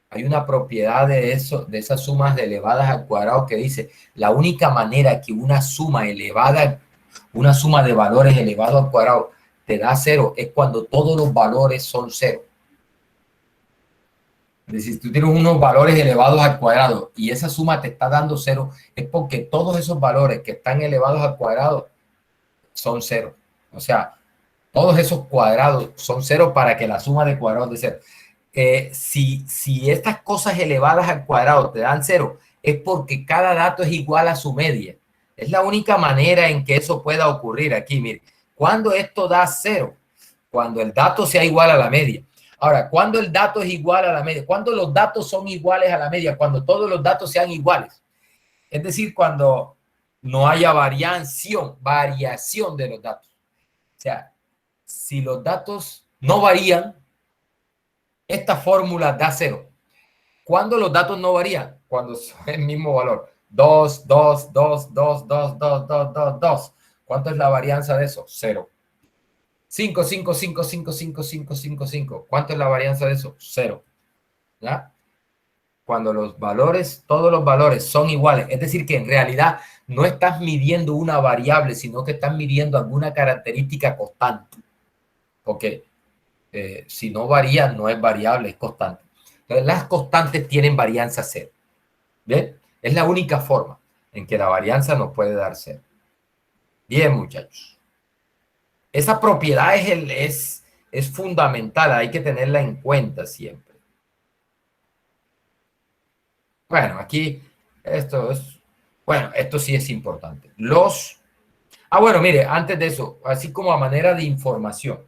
Hay una propiedad de eso, de esas sumas de elevadas al cuadrado que dice, la única manera que una suma elevada, una suma de valores elevados al cuadrado te da 0 es cuando todos los valores son 0. Es decir, si tú tienes unos valores elevados al cuadrado y esa suma te está dando 0, es porque todos esos valores que están elevados al cuadrado son 0. O sea, todos esos cuadrados son 0 para que la suma de cuadrados de 0. Si estas cosas elevadas al cuadrado te dan 0, es porque cada dato es igual a su media. Es la única manera en que eso pueda ocurrir aquí. Mire, cuando esto da 0, cuando el dato sea igual a la media. Ahora, cuando el dato es igual a la media, cuando los datos son iguales a la media, cuando todos los datos sean iguales. Es decir, cuando no haya variación de los datos. O sea, si los datos no varían, esta fórmula da 0. ¿Cuándo los datos no varían? Cuando son el mismo valor. 2, 2, 2, 2, 2, 2, 2, 2, 2. ¿Cuánto es la varianza de eso? 0. 5, 5, 5, 5, 5, 5, 5, 5. ¿Cuánto es la varianza de eso? 0. ¿Ya? Cuando los valores, todos los valores son iguales. Es decir, que en realidad no estás midiendo una variable, sino que estás midiendo alguna característica constante. Porque si no varía, no es variable, es constante. Entonces, las constantes tienen varianza 0. ¿Bien? Es la única forma en que la varianza nos puede dar 0. Bien, muchachos. Esa propiedad es fundamental, hay que tenerla en cuenta siempre. Bueno, aquí esto sí es importante. Bueno, mire, antes de eso, así como a manera de información.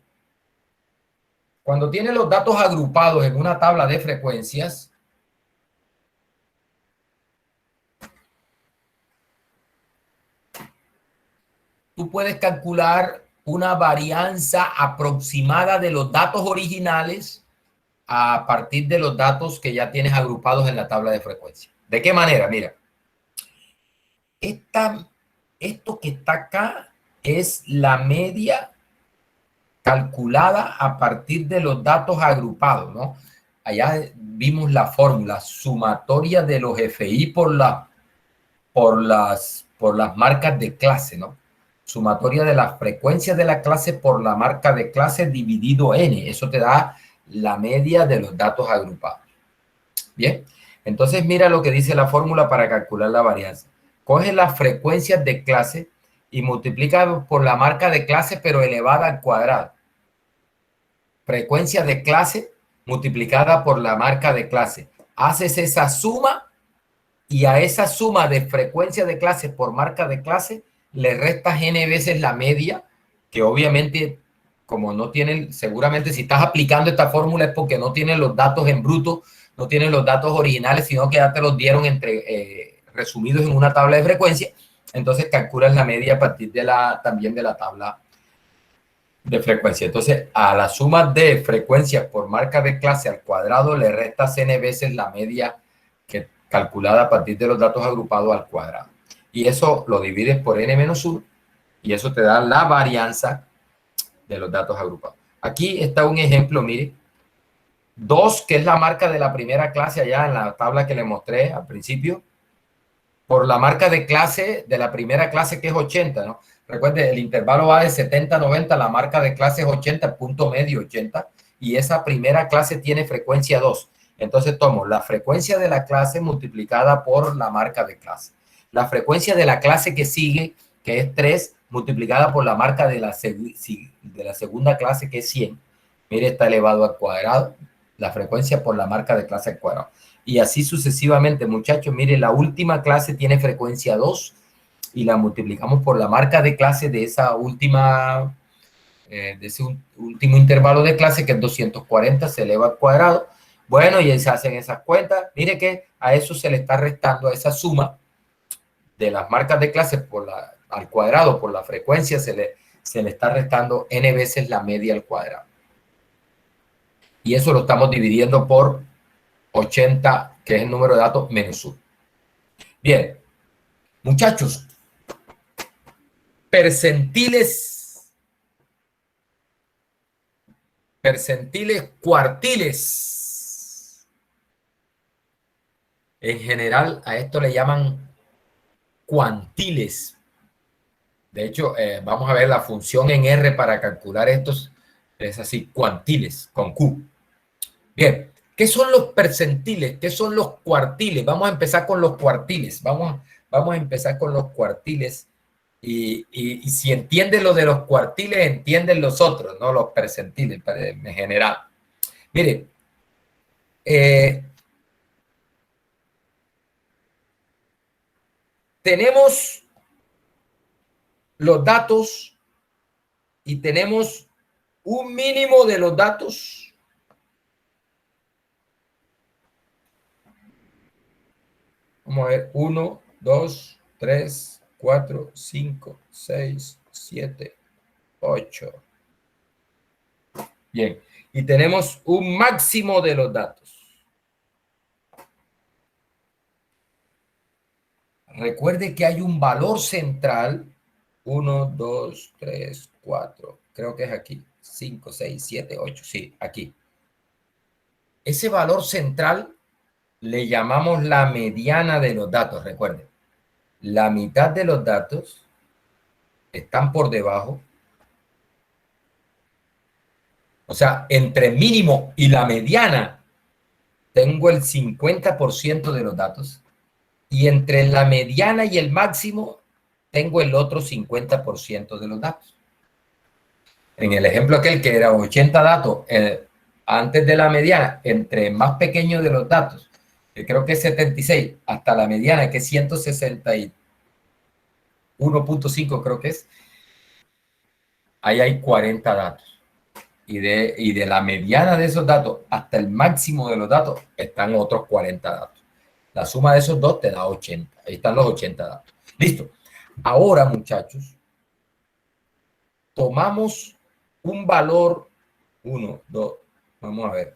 Cuando tiene los datos agrupados en una tabla de frecuencias, tú puedes calcular una varianza aproximada de los datos originales a partir de los datos que ya tienes agrupados en la tabla de frecuencia. ¿De qué manera? Mira, esto que está acá es la media calculada a partir de los datos agrupados, ¿no? Allá vimos la fórmula sumatoria de los FI por las marcas de clase, ¿no? Sumatoria de las frecuencias de la clase por la marca de clase dividido n. Eso te da la media de los datos agrupados. Bien, entonces mira lo que dice la fórmula para calcular la varianza. Coge las frecuencias de clase y multiplica por la marca de clase, pero elevada al cuadrado. Frecuencia de clase multiplicada por la marca de clase. Haces esa suma y a esa suma de frecuencia de clase por marca de clase le restas n veces la media, que obviamente, como no tienen, seguramente si estás aplicando esta fórmula es porque no tienen los datos en bruto, no tienen los datos originales, sino que ya te los dieron resumidos en una tabla de frecuencia. Entonces calculas la media a partir de también de la tabla de frecuencia. Entonces, a la suma de frecuencias por marca de clase al cuadrado le restas n veces la media que calculada a partir de los datos agrupados al cuadrado. Y eso lo divides por n menos 1 y eso te da la varianza de los datos agrupados. Aquí está un ejemplo, mire. 2, que es la marca de la primera clase allá en la tabla que le mostré al principio, por la marca de clase de la primera clase que es 80, ¿no? Recuerde, el intervalo va de 70 a 90, la marca de clase es 80, punto medio 80, y esa primera clase tiene frecuencia 2. Entonces tomo la frecuencia de la clase multiplicada por la marca de clase. La frecuencia de la clase que sigue, que es 3, multiplicada por la marca de la segunda clase, que es 100. Mire, está elevado al cuadrado. La frecuencia por la marca de clase al cuadrado. Y así sucesivamente, muchachos. Mire, la última clase tiene frecuencia 2 y la multiplicamos por la marca de clase de esa última, de ese último intervalo de clase, que es 240, se eleva al cuadrado. Bueno, y se hacen esas cuentas. Mire que a eso se le está restando, a esa suma de las marcas de clase al cuadrado por la frecuencia, se le está restando n veces la media al cuadrado. Y eso lo estamos dividiendo por 80, que es el número de datos, menos 1. Bien, muchachos, percentiles, cuartiles. En general, a esto le llaman cuantiles. De hecho, vamos a ver la función en R para calcular estos. Es así, cuantiles, con Q. Bien, ¿qué son los percentiles? ¿Qué son los cuartiles? Vamos a empezar con los cuartiles. Vamos a empezar con los cuartiles. Y si entienden lo de los cuartiles, entienden los otros, ¿no? Los percentiles en general. Mire, tenemos los datos y tenemos un mínimo de los datos. Vamos a ver, 1, 2, 3, 4, 5, 6, 7, 8. Bien, y tenemos un máximo de los datos. Recuerde que hay un valor central, 1, 2, 3, 4, creo que es aquí, 5, 6, 7, 8, sí, aquí. Ese valor central le llamamos la mediana de los datos, recuerden. La mitad de los datos están por debajo. O sea, entre mínimo y la mediana tengo el 50% de los datos. Y entre la mediana y el máximo tengo el otro 50% de los datos. En el ejemplo aquel que era 80 datos antes de la mediana, entre más pequeño de los datos, que creo que es 76, hasta la mediana, que es 161.5, creo que es, ahí hay 40 datos. Y de la mediana de esos datos hasta el máximo de los datos están otros 40 datos. La suma de esos dos te da 80. Ahí están los 80 datos. Listo. Ahora, muchachos, tomamos un valor, 1, 2, vamos a ver.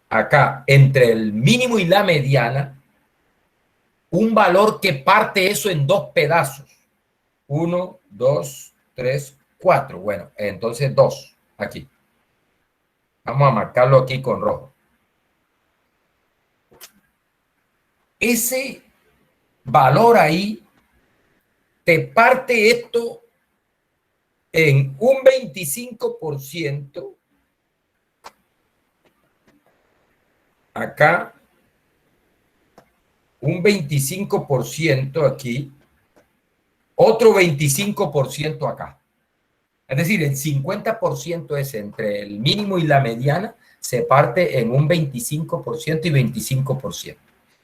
acá, entre el mínimo y la mediana, un valor que parte eso en dos pedazos. 1, 2, 3, 4. Bueno, entonces 2 aquí. Vamos a marcarlo aquí con rojo. Ese valor ahí te parte esto en un 25%. Acá, un 25% aquí, otro 25% acá. Es decir, el 50% es entre el mínimo y la mediana, se parte en un 25% y 25%.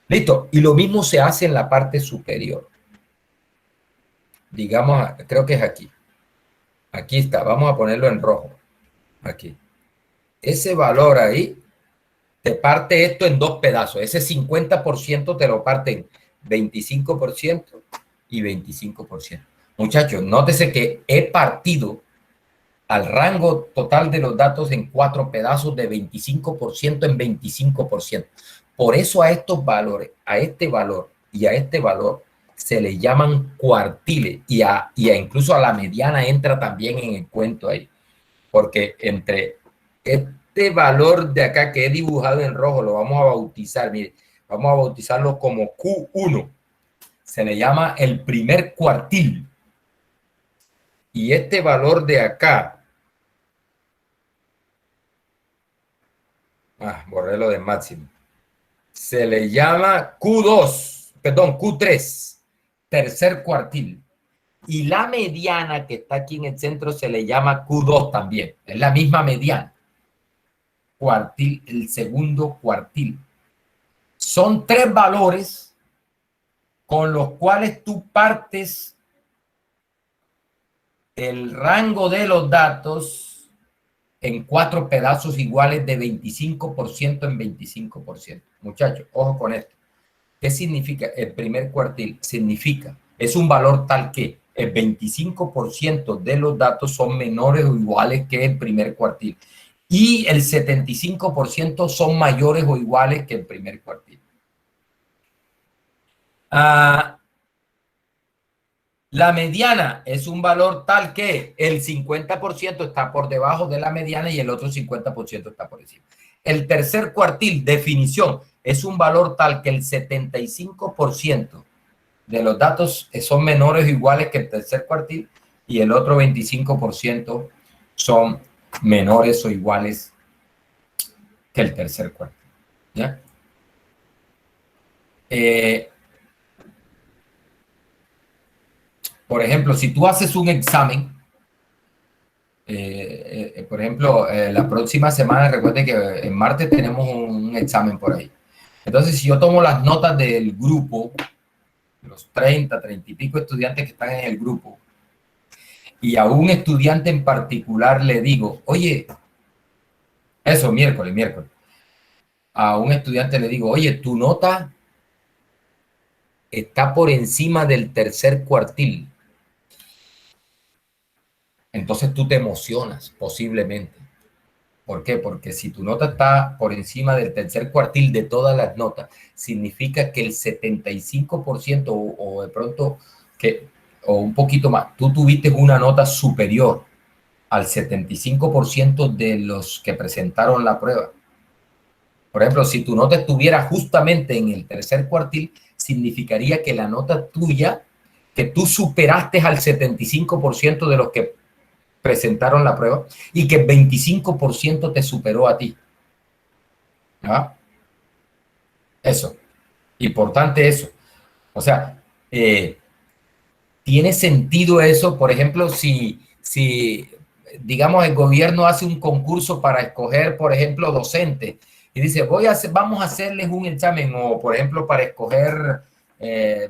Listo. Y lo mismo se hace en la parte superior. Digamos, creo que es aquí. Aquí está. Vamos a ponerlo en rojo. Aquí. Ese valor ahí te parte esto en dos pedazos. Ese 50% te lo parten 25% y 25%. Muchachos, nótese que he partido al rango total de los datos en 4 pedazos de 25% en 25%. Por eso a estos valores, a este valor y a este valor se le llaman cuartiles y incluso a la mediana entra también en el cuento ahí. Porque entre este valor de acá que he dibujado en rojo lo vamos a bautizar, mire, vamos a bautizarlo como Q1. Se le llama el primer cuartil. Y este valor de acá, borré lo de máximo, se le llama Q2, perdón, Q3, tercer cuartil. Y la mediana que está aquí en el centro se le llama Q2 también. Es la misma mediana. Cuartil, el segundo cuartil. Son 3 valores con los cuales tú partes el rango de los datos en 4 pedazos iguales de 25% en 25%. Muchachos, ojo con esto. ¿Qué significa el primer cuartil? Significa, es un valor tal que el 25% de los datos son menores o iguales que el primer cuartil y el 75% son mayores o iguales que el primer cuartil. La mediana es un valor tal que el 50% está por debajo de la mediana y el otro 50% está por encima. El tercer cuartil, definición, es un valor tal que el 75% de los datos son menores o iguales que el tercer cuartil y el otro 25% son menores o iguales que el tercer cuartil. ¿Ya? Por ejemplo, si tú haces un examen, por ejemplo, la próxima semana, recuerde que en martes tenemos un examen por ahí. Entonces, si yo tomo las notas del grupo, los 30 y pico estudiantes que están en el grupo, y a un estudiante en particular le digo, oye, eso, miércoles, a un estudiante le digo, oye, tu nota está por encima del tercer cuartil. Entonces tú te emocionas, posiblemente. ¿Por qué? Porque si tu nota está por encima del tercer cuartil de todas las notas, significa que el 75% o de pronto o un poquito más, tú tuviste una nota superior al 75% de los que presentaron la prueba. Por ejemplo, si tu nota estuviera justamente en el tercer cuartil, significaría que la nota tuya, que tú superaste al 75% de los que presentaron la prueba y que el 25% te superó a ti. ¿Ah? Eso. Importante eso. O sea, ¿tiene sentido eso? Por ejemplo, si digamos, el gobierno hace un concurso para escoger, por ejemplo, docentes y dice, vamos a hacerles un examen, o por ejemplo, para escoger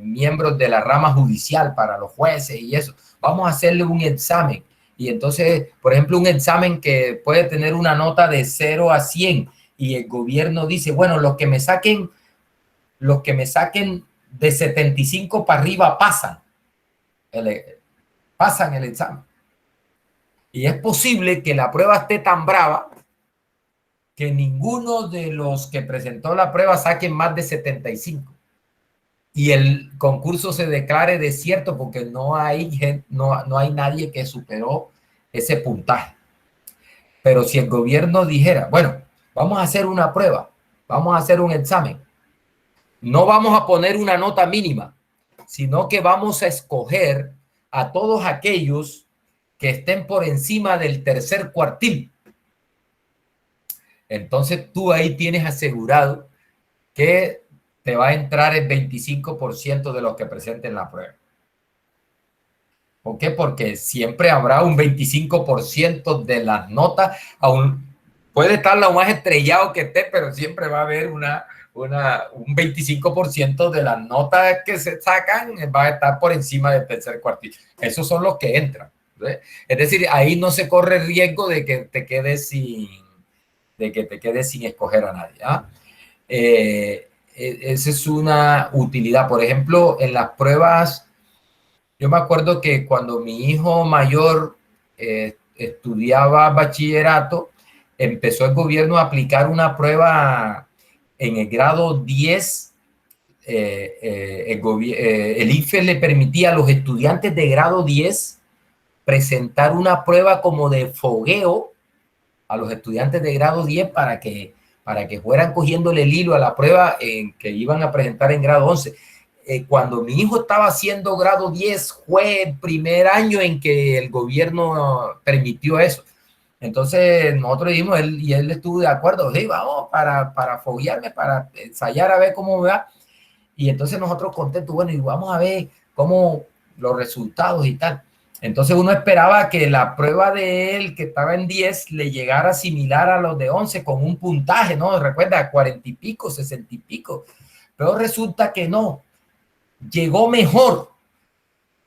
miembros de la rama judicial, para los jueces y eso, vamos a hacerle un examen. Y entonces, por ejemplo, un examen que puede tener una nota de 0 a 100 y el gobierno dice, bueno, los que me saquen de 75 para arriba pasan el examen. Y es posible que la prueba esté tan brava que ninguno de los que presentó la prueba saquen más de 75 y el concurso se declare desierto porque no hay nadie que superó ese puntaje. Pero si el gobierno dijera, bueno, vamos a hacer una prueba, vamos a hacer un examen, no vamos a poner una nota mínima, sino que vamos a escoger a todos aquellos que estén por encima del tercer cuartil. Entonces tú ahí tienes asegurado que te va a entrar el 25% de los que presenten la prueba. ¿Por qué? Porque siempre habrá un 25% de las notas, aún puede estar lo más estrellado que esté, pero siempre va a haber un 25% de las notas que se sacan va a estar por encima del tercer cuartil. Esos son los que entran, ¿sí? Es decir, ahí no se corre riesgo de que te quedes sin escoger a nadie. ¿Ah? Esa es una utilidad. Por ejemplo, en las pruebas, yo me acuerdo que cuando mi hijo mayor estudiaba bachillerato, empezó el gobierno a aplicar una prueba en el grado 10. El IFE le permitía a los estudiantes de grado 10 presentar una prueba como de fogueo a los estudiantes de grado 10 para que fueran cogiéndole el hilo a la prueba que iban a presentar en grado 11. Cuando mi hijo estaba haciendo grado 10 fue el primer año en que el gobierno permitió eso. Entonces nosotros dijimos, él estuvo de acuerdo, hey, vamos para foguearme, para ensayar a ver cómo me va. Y entonces nosotros contentos, bueno, y vamos a ver cómo los resultados y tal. Entonces uno esperaba que la prueba de él, que estaba en 10, le llegara similar a los de 11 con un puntaje, ¿no? Recuerda, 40 y pico, 60 y pico. Pero resulta que no. Llegó mejor,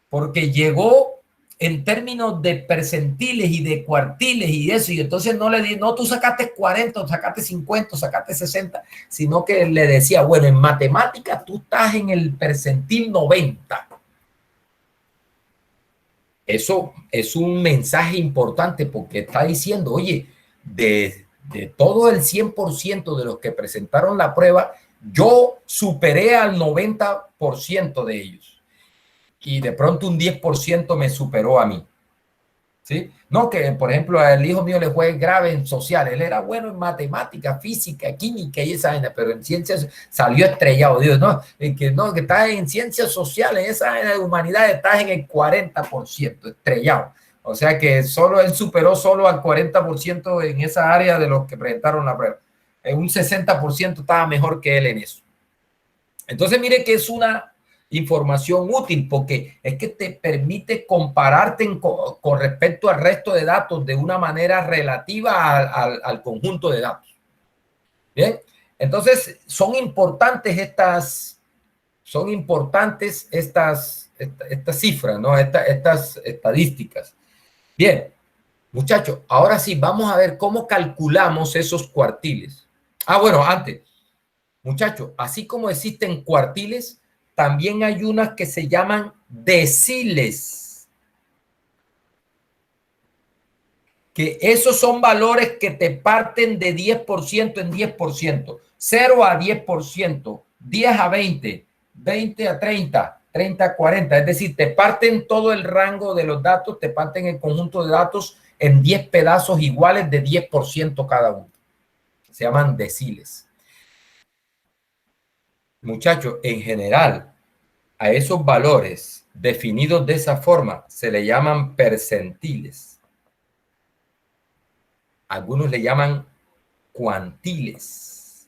porque llegó en términos de percentiles y de cuartiles y eso, y entonces no le di, no, tú sacaste 40, sacaste 50, sacaste 60, sino que le decía, bueno, en matemáticas tú estás en el percentil 90. Eso es un mensaje importante porque está diciendo, oye, de todo el 100% de los que presentaron la prueba, yo superé al 90% de ellos. Y de pronto un 10% me superó a mí. ¿Sí? No, que por ejemplo el hijo mío le fue grave en sociales, él era bueno en matemática, física, química y esa vaina, pero en ciencias salió estrellado. Dios, no, que estás en ciencias sociales, esa vaina de humanidades estás en el 40%, estrellado. O sea que solo él superó solo al 40% en esa área de los que presentaron la prueba. Un 60% estaba mejor que él en eso. Entonces mire que es una información útil porque es que te permite compararte con respecto al resto de datos de una manera relativa al conjunto de datos. Bien, entonces son importantes estas cifras, ¿no? Estas estadísticas. Bien, muchachos, ahora sí, vamos a ver cómo calculamos esos cuartiles. Bueno, antes, muchachos, así como existen cuartiles, también hay unas que se llaman deciles. Que esos son valores que te parten de 10% en 10%, 0 a 10%, 10 a 20, 20 a 30, 30 a 40. Es decir, te parten todo el rango de los datos, te parten el conjunto de datos en 10 pedazos iguales de 10% cada uno. Se llaman deciles. Muchachos, en general, a esos valores definidos de esa forma se le llaman percentiles. Algunos le llaman cuantiles.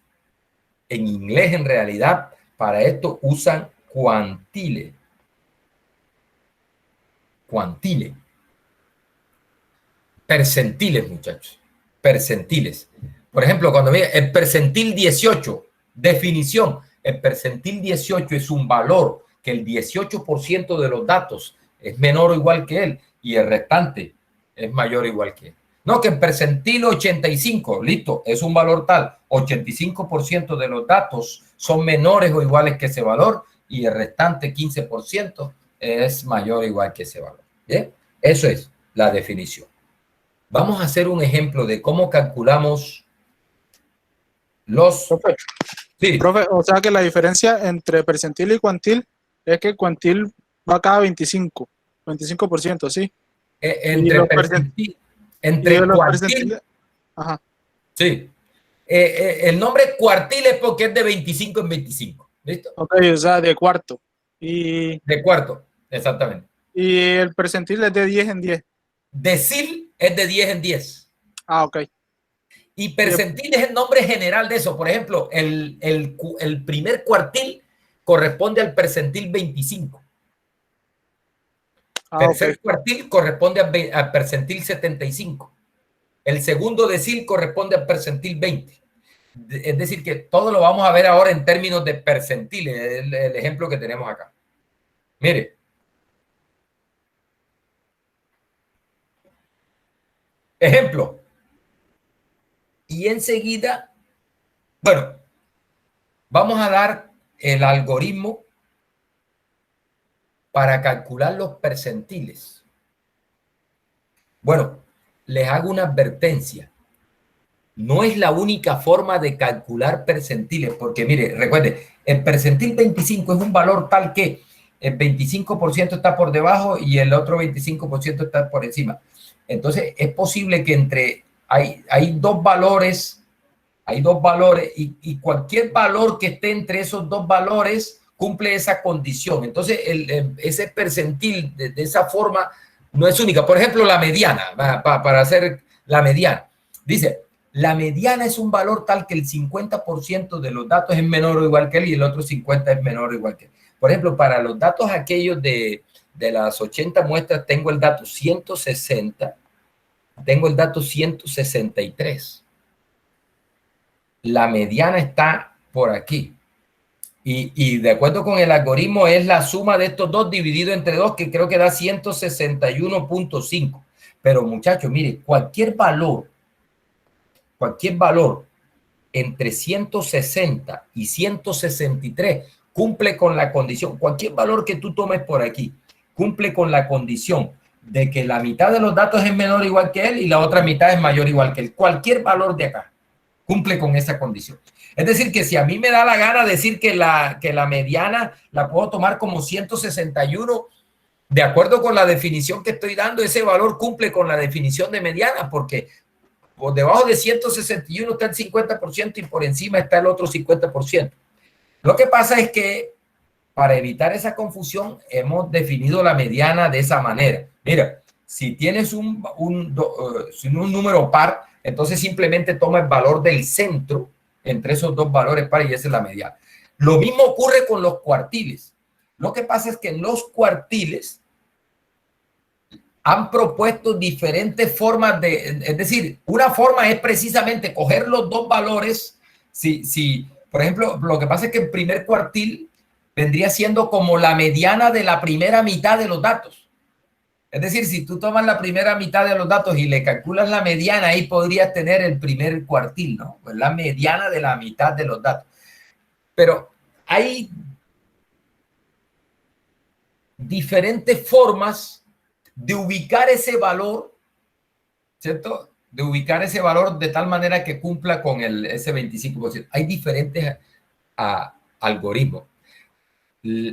En inglés, en realidad, para esto usan cuantile. Cuantile. Percentiles, muchachos. Percentiles. Por ejemplo, cuando ve el percentil 18, definición. El percentil 18 es un valor que el 18% de los datos es menor o igual que él y el restante es mayor o igual que él. No, que el percentil 85, listo, es un valor tal, 85% de los datos son menores o iguales que ese valor y el restante 15% es mayor o igual que ese valor. ¿Bien? Eso es la definición. Vamos a hacer un ejemplo de cómo calculamos Profe, Sí, profe, o sea que la diferencia entre percentil y cuantil es que el cuantil va cada 25%, ¿sí? Y entre los percentil, percentil, y de entre los cuartil, percentiles, ajá, sí. El nombre cuartil es porque es de 25 en 25. ¿Listo? ok, o sea, de cuarto. Y, De cuarto, exactamente. y el percentil es de 10 en 10. Decil es de 10 en 10. Ah, ok. Y Y el- percentil es el nombre general de eso. Por ejemplo, el primer cuartil corresponde al percentil 25. ah, ok. Tercer cuartil corresponde al percentil 75. El segundo decil corresponde al percentil 20. Es decir, que todo lo vamos a ver ahora en términos de percentiles, el ejemplo que tenemos acá. Mire, ejemplo. Y enseguida, bueno, vamos a dar el algoritmo para calcular los percentiles. Bueno, les hago una advertencia. No es la única forma de calcular percentiles, porque mire, recuerde, el percentil 25 es un valor tal que el 25% está por debajo y el otro 25% está por encima. Entonces, es posible que hay dos valores y cualquier valor que esté entre esos dos valores cumple esa condición. Entonces, ese percentil de esa forma no es única. Por ejemplo, la mediana, para hacer la mediana. Dice, la mediana es un valor tal que el 50% de los datos es menor o igual que él y el otro 50% es menor o igual que él. Por ejemplo, para los datos aquellos de las 80 muestras, tengo el dato 160, tengo el dato 163. La mediana está por aquí. Y de acuerdo con el algoritmo es la suma de estos dos dividido entre 2, que creo que da 161.5. Pero muchachos, mire, cualquier valor entre 160 y 163 cumple con la condición. Cualquier valor que tú tomes por aquí cumple con la condición de que la mitad de los datos es menor o igual que él y la otra mitad es mayor o igual que él. Cualquier valor de acá cumple con esa condición. Es decir, que si a mí me da la gana decir que la mediana la puedo tomar como 161, de acuerdo con la definición que estoy dando, ese valor cumple con la definición de mediana, porque por debajo de 161 está el 50% y por encima está el otro 50%. Lo que pasa es que para evitar esa confusión hemos definido la mediana de esa manera. Mira, si tienes un número par, entonces simplemente toma el valor del centro entre esos dos valores pares y esa es la mediana. Lo mismo ocurre con los cuartiles. Lo que pasa es que en los cuartiles han propuesto diferentes formas es decir, una forma es precisamente coger los dos valores. Por ejemplo, lo que pasa es que el primer cuartil vendría siendo como la mediana de la primera mitad de los datos. Es decir, si tú tomas la primera mitad de los datos y le calculas la mediana, ahí podrías tener el primer cuartil, ¿no? Pues la mediana de la mitad de los datos. Pero hay diferentes formas de ubicar ese valor, ¿cierto? De ubicar ese valor de tal manera que cumpla con ese 25%. Hay diferentes algoritmos.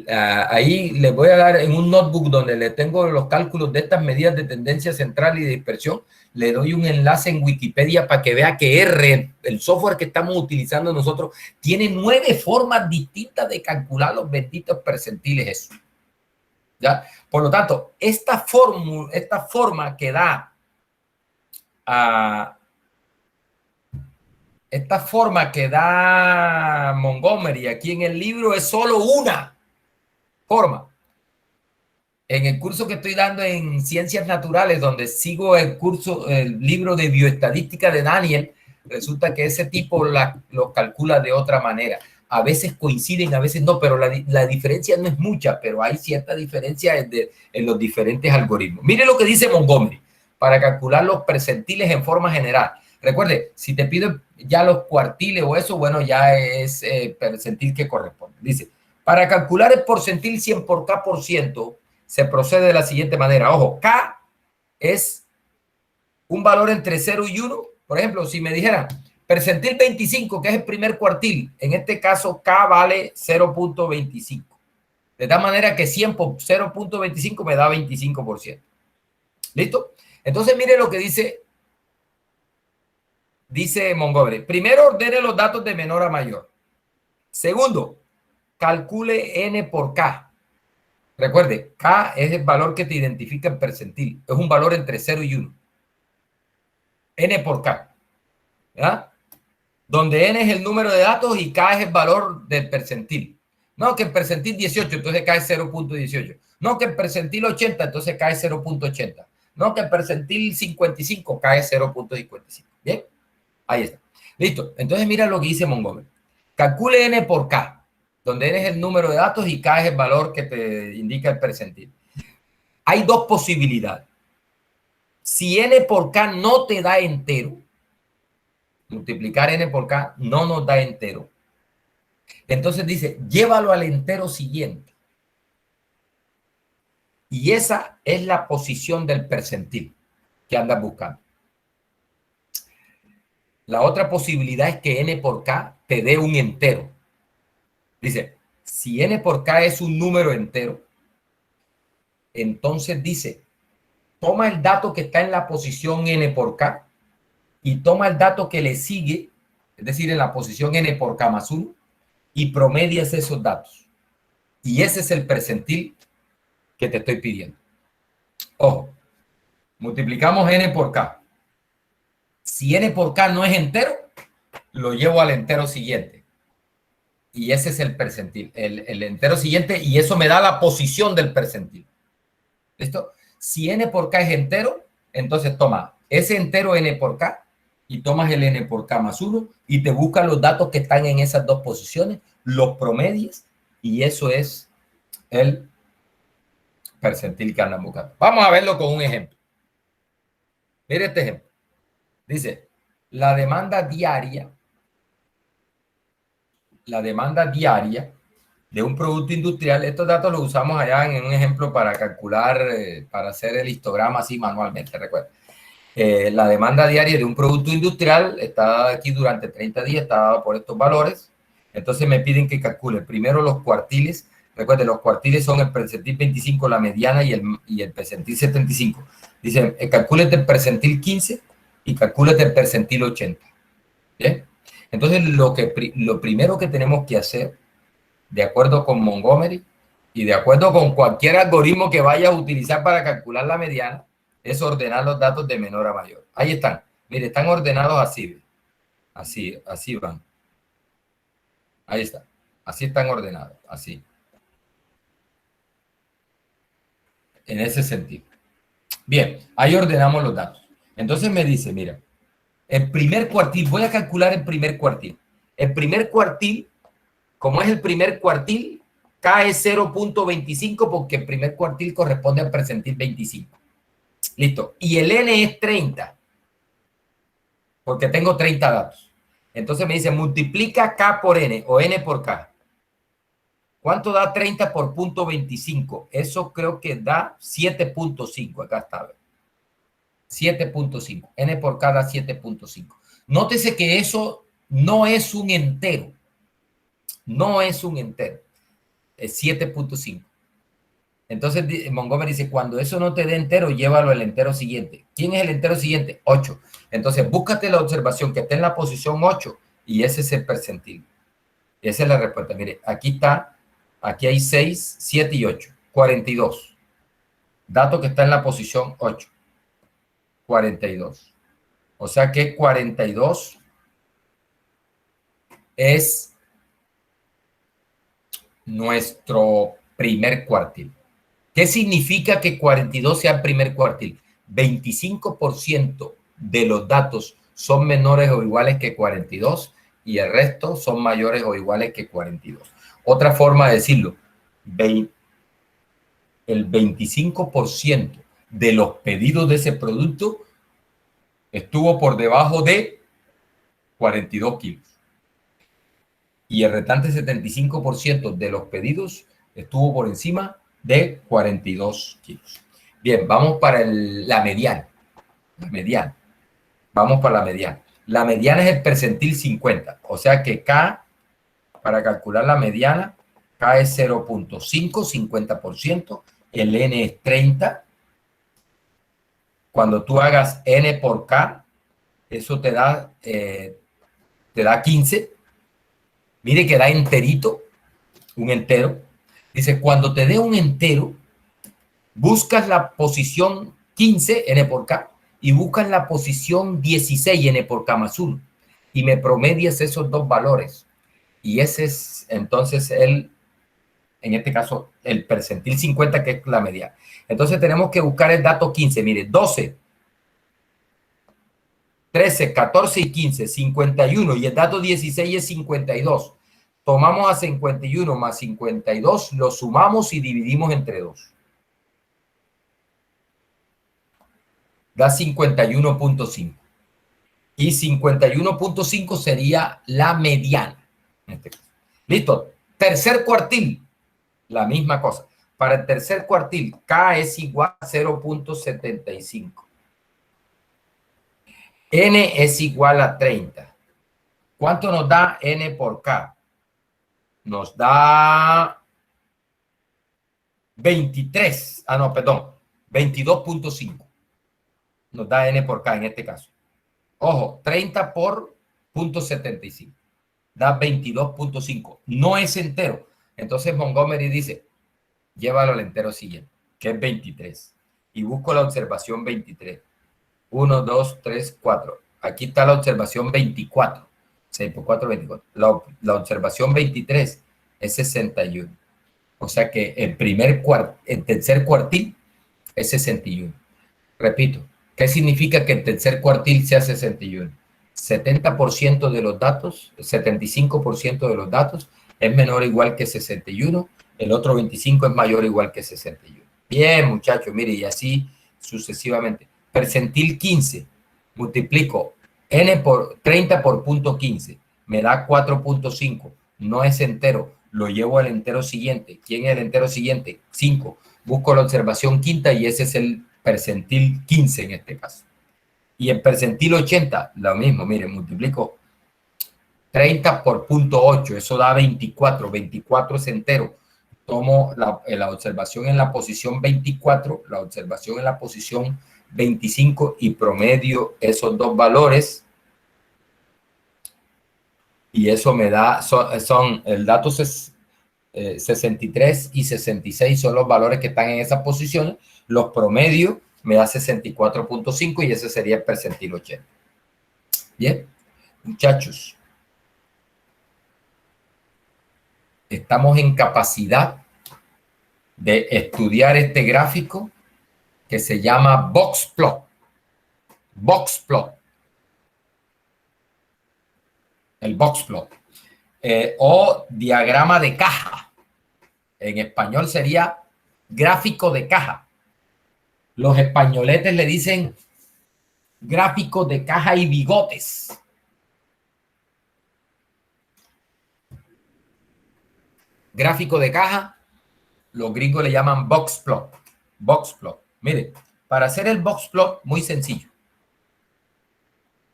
Ahí les voy a dar en un notebook donde le tengo los cálculos de estas medidas de tendencia central y de dispersión. Le doy un enlace en Wikipedia para que vea que R, el software que estamos utilizando nosotros, tiene 9 formas distintas de calcular los benditos percentiles. Eso. ¿Ya? Por lo tanto, esta forma que da Montgomery aquí en el libro es solo una forma. En el curso que estoy dando en Ciencias Naturales, donde sigo el libro de bioestadística de Daniel, resulta que ese tipo lo calcula de otra manera. A veces coinciden, a veces no, pero la diferencia no es mucha, pero hay cierta diferencia en los diferentes algoritmos. Mire lo que dice Montgomery para calcular los percentiles en forma general. Recuerde, si te pido ya los cuartiles o eso, bueno, ya es percentil que corresponde. Dice, para calcular el porcentil 100 por K%, se procede de la siguiente manera. Ojo, K es un valor entre 0 y 1. Por ejemplo, si me dijera, Percentil 25, que es el primer cuartil. En este caso, K vale 0.25. De tal manera que 100 por 0.25 me da 25%. ¿Listo? Entonces, mire lo que dice Montgomery. Primero, ordene los datos de menor a mayor. Segundo, calcule N por K. Recuerde, K es el valor que te identifica en percentil. Es un valor entre 0 y 1. N por K. ¿Ya? Donde N es el número de datos y K es el valor del percentil. No, que el percentil 18, entonces K es 0.18. No, que el percentil 80, entonces K es 0.80. No, que el percentil 55, K es 0.55. Bien, ahí está. Listo. Entonces mira lo que dice Montgomery. Calcule N por K, donde N es el número de datos y K es el valor que te indica el percentil. Hay dos posibilidades. Si N por K no te da entero, multiplicar N por K no nos da entero. Entonces dice, llévalo al entero siguiente. Y esa es la posición del percentil que andas buscando. La otra posibilidad es que N por K te dé un entero. Dice, si N por K es un número entero, entonces dice, toma el dato que está en la posición N por K y toma el dato que le sigue, es decir, en la posición N por K más 1, y promedias esos datos. Y ese es el percentil que te estoy pidiendo. Ojo, multiplicamos N por K. Si N por K no es entero, lo llevo al entero siguiente. Y ese es el percentil, el entero siguiente, y eso me da la posición del percentil. ¿Listo? Si N por K es entero, entonces toma ese entero N por K y tomas el N por K más 1 y te buscas los datos que están en esas dos posiciones, los promedios, y eso es el percentil que andan buscando. Vamos a verlo con un ejemplo. Mire este ejemplo. Dice, la demanda diaria de un producto industrial, estos datos los usamos allá en un ejemplo para calcular, para hacer el histograma así manualmente, recuerda. La demanda diaria de un producto industrial está aquí durante 30 días, está dado por estos valores. Entonces me piden que calcule primero los cuartiles. Recuerden, los cuartiles son el percentil 25, la mediana y el percentil 75. Dice, calcúlete el percentil 15 y calcúlete el percentil 80. ¿Bien? Entonces, lo primero que tenemos que hacer, de acuerdo con Montgomery y de acuerdo con cualquier algoritmo que vayas a utilizar para calcular la mediana, es ordenar los datos de menor a mayor. Ahí están. Mire, están ordenados así. Así van. Ahí está. Así están ordenados. Así. En ese sentido. Bien, ahí ordenamos los datos. Entonces me dice, mira, el primer cuartil, voy a calcular el primer cuartil. El primer cuartil, como es el primer cuartil, K es 0.25 porque el primer cuartil corresponde al percentil 25. Listo. Y el N es 30, porque tengo 30 datos. Entonces me dice, multiplica K por N o N por K. ¿Cuánto da 30 por 0.25? Eso creo que da 7.5. Acá está. 7.5. N por K da 7.5. Nótese que eso no es un entero. No es un entero. Es 7.5. Entonces Montgomery dice, cuando eso no te dé entero, llévalo al entero siguiente. ¿Quién es el entero siguiente? 8. Entonces búscate la observación que esté en la posición 8 y ese es el percentil. Esa es la respuesta. Mire, aquí está, aquí hay 6, 7 y 8. 42. Dato que está en la posición 8. 42. O sea que 42 es nuestro primer cuartil. ¿Qué significa que 42 sea el primer cuartil? 25% de los datos son menores o iguales que 42 y el resto son mayores o iguales que 42. Otra forma de decirlo, el 25% de los pedidos de ese producto estuvo por debajo de 42 kilos. Y el restante 75% de los pedidos estuvo por encima de 42 kilos. Bien, vamos para la mediana. Vamos para la mediana. La mediana es el percentil 50. O sea que K, para calcular la mediana, K es 0.5, 50%. El N es 30. Cuando tú hagas N por K, eso te da 15. Mire que da enterito, un entero. Dice, cuando te dé un entero, buscas la posición 15, N por K, y buscas la posición 16, N por K más 1. Y me promedias esos dos valores. Y ese es entonces en este caso, el percentil 50, que es la media. Entonces tenemos que buscar el dato 15. Mire, 12, 13, 14 y 15, 51. Y el dato 16 es 52. Tomamos a 51 más 52, lo sumamos y dividimos entre 2. Da 51.5. Y 51.5 sería la mediana. Listo. Tercer cuartil. La misma cosa. Para el tercer cuartil, K es igual a 0.75. N es igual a 30. ¿Cuánto nos da N por K? Nos da 23. Ah, no, perdón. 22.5. Nos da N por K en este caso. Ojo, 30 por 0.75. Da 22.5. No es entero. Entonces Montgomery dice, llévalo al entero siguiente, que es 23. Y busco la observación 23. 1, 2, 3, 4. Aquí está la observación 24. 6 por 4, 24. La observación 23 es 61. O sea que el tercer cuartil es 61. Repito, ¿qué significa que el tercer cuartil sea 61? 70% de los datos, 75% de los datos es menor o igual que 61, el otro 25 es mayor o igual que 61. Bien, muchachos, mire, y así sucesivamente. Percentil 15, multiplico n por 30 por punto 15, me da 4.5, no es entero, lo llevo al entero siguiente. ¿Quién es el entero siguiente? 5. Busco la observación quinta y ese es el percentil 15 en este caso. Y el percentil 80, lo mismo, miren, multiplico 30 por punto 8, eso da 24, 24 es entero. Tomo la observación en la posición 24, la observación en la posición 25 y promedio esos dos valores. Y eso me da, el dato es 63 y 66 son los valores que están en esas posiciones. Los promedios me da 64.5 y ese sería el percentil 80. Bien, muchachos. Estamos en capacidad de estudiar este gráfico que se llama box plot. Box plot. El box plot. O diagrama de caja. En español sería gráfico de caja. Los españoletes le dicen gráfico de caja y bigotes. Gráfico de caja, los gringos le llaman box plot. Box plot. Mire, para hacer el box plot, muy sencillo.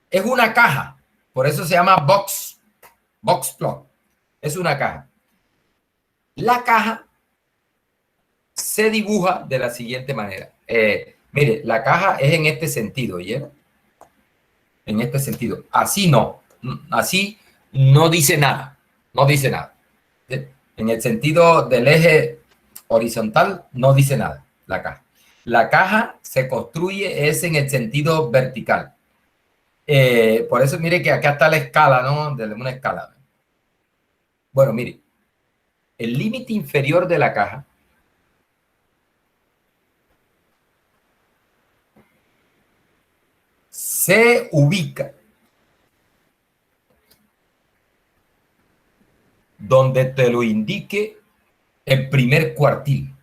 Es una caja, por eso se llama box plot. Es una caja. La caja se dibuja de la siguiente manera. Mire, la caja es en este sentido, ¿oyeron? En este sentido. Así no. Así no dice nada. No dice nada. En el sentido del eje horizontal no dice nada la caja. La caja se construye es en el sentido vertical. Por eso mire que acá está la escala, ¿no? De una escala. Bueno, mire. El límite inferior de la caja se ubica donde te lo indique el primer cuartil.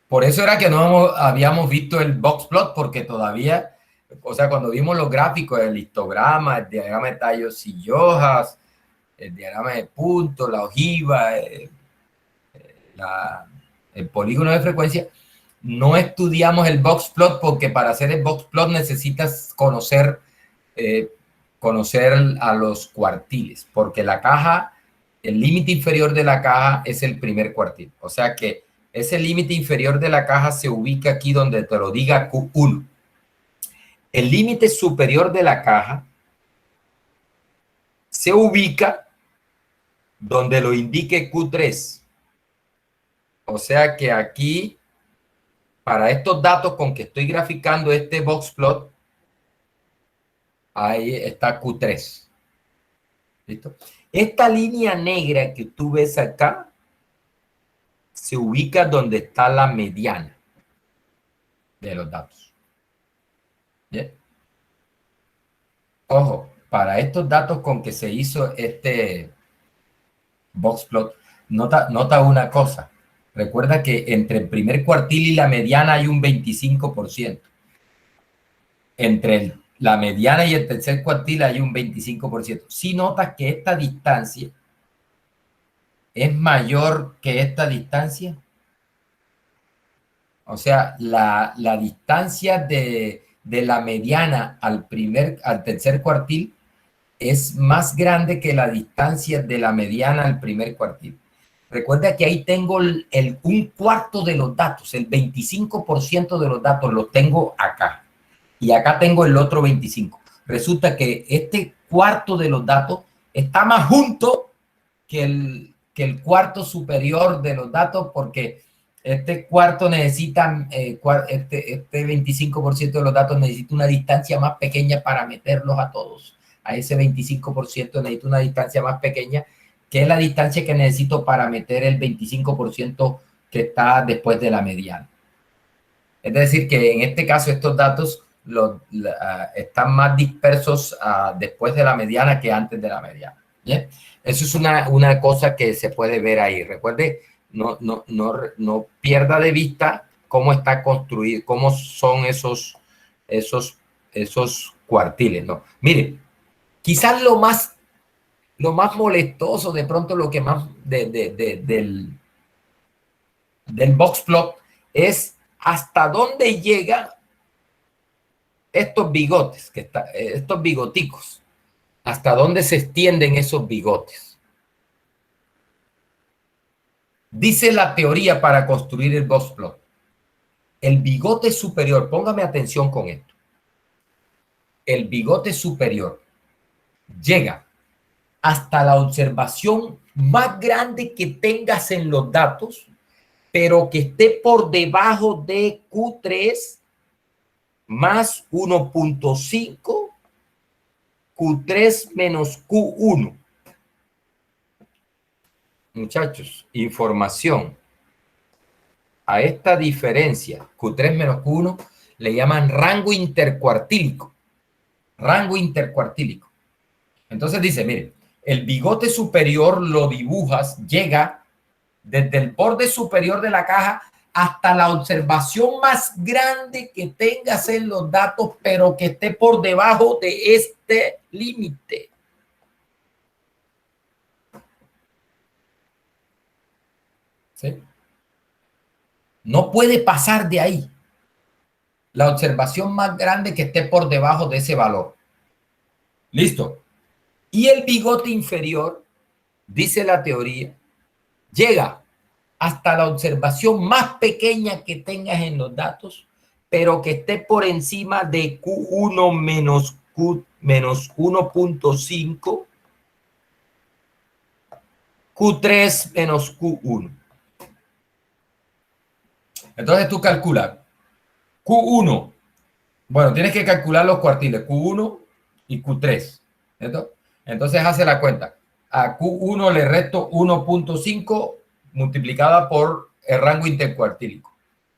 Por eso era que no habíamos visto el box plot, porque todavía, o sea, cuando vimos los gráficos, el histograma, el diagrama de tallos y hojas, el diagrama de puntos, la ojiva, el polígono de frecuencia, no estudiamos el box plot porque para hacer el box plot necesitas conocer conocer a los cuartiles, porque la caja, el límite inferior de la caja es el primer cuartil. O sea que ese límite inferior de la caja se ubica aquí donde te lo diga Q1. El límite superior de la caja se ubica donde lo indique Q3. O sea que aquí, para estos datos con que estoy graficando este box plot, ahí está Q3. ¿Listo? Esta línea negra que tú ves acá se ubica donde está la mediana de los datos. ¿Bien? Ojo, para estos datos con que se hizo este box plot, nota una cosa. Recuerda que entre el primer cuartil y la mediana hay un 25%. Entre la mediana y el tercer cuartil hay un 25%. Si notas que esta distancia es mayor que esta distancia, o sea, la distancia de la mediana al tercer cuartil es más grande que la distancia de la mediana al primer cuartil. Recuerda que ahí tengo un cuarto de los datos, el 25% de los datos los tengo acá. Y acá tengo el otro 25%. Resulta que este cuarto de los datos está más junto que el cuarto superior de los datos, porque este cuarto necesita, este 25% de los datos necesita una distancia más pequeña para meterlos a todos. A ese 25% necesito una distancia más pequeña, que es la distancia que necesito para meter el 25% que está después de la mediana. Es decir, que en este caso estos datos están más dispersos después de la mediana que antes de la mediana. ¿Bien? Eso es una cosa que se puede ver ahí. Recuerde, no pierda de vista cómo está construido, cómo son esos cuartiles, ¿no? Miren, quizás lo más molestoso, de pronto lo que más del box plot es hasta dónde llegan estos bigotes, estos bigoticos, hasta dónde se extienden esos bigotes. Dice la teoría para construir el box plot, el bigote superior, póngame atención con esto, el bigote superior llega hasta la observación más grande que tengas en los datos, pero que esté por debajo de Q3 más 1.5, Q3 menos Q1. Muchachos, información. A esta diferencia, Q3 menos Q1, le llaman rango intercuartílico. Rango intercuartílico. Entonces dice, miren, el bigote superior lo dibujas, llega desde el borde superior de la caja hasta la observación más grande que tengas en los datos, pero que esté por debajo de este límite. ¿Sí? No puede pasar de ahí. La observación más grande que esté por debajo de ese valor. ¿Listo? Y el bigote inferior, dice la teoría, llega hasta la observación más pequeña que tengas en los datos, pero que esté por encima de Q1 menos Q menos 1.5, Q3 menos Q1. Entonces tú calculas Q1. Bueno, tienes que calcular los cuartiles, Q1 y Q3. ¿Cierto? Entonces hace la cuenta. A Q1 le resto 1.5 multiplicada por el rango intercuartílico.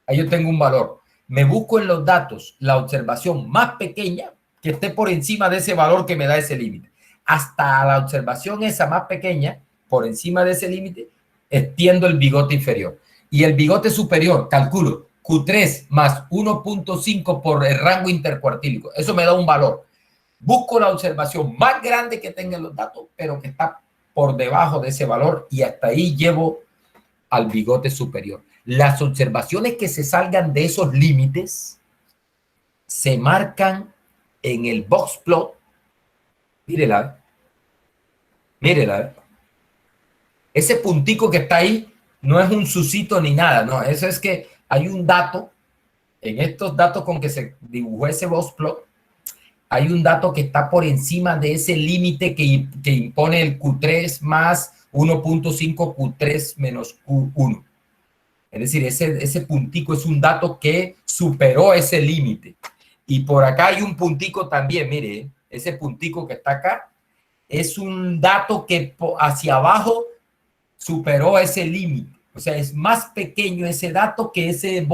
Ahí yo tengo un valor. Me busco en los datos la observación más pequeña que esté por encima de ese valor que me da ese límite. Hasta la observación esa más pequeña, por encima de ese límite, extiendo el bigote inferior. Y el bigote superior, calculo Q3 más 1.5 por el rango intercuartílico. Eso me da un valor. Busco la observación más grande que tenga los datos, pero que está por debajo de ese valor, y hasta ahí llevo al bigote superior. Las observaciones que se salgan de esos límites se marcan en el box plot Mírela. Mírela. Ese puntico que está ahí no es un suscito ni nada, no. Eso es que hay un dato, en estos datos con que se dibujó ese box plot, hay un dato que está por encima de ese límite que impone el Q3 más 1.5 Q3 menos Q1. Es decir, ese puntico es un dato que superó ese límite. Y por acá hay un puntico también, mire, ese puntico que está acá es un dato que hacia abajo superó ese límite. O sea, es más pequeño ese dato que ese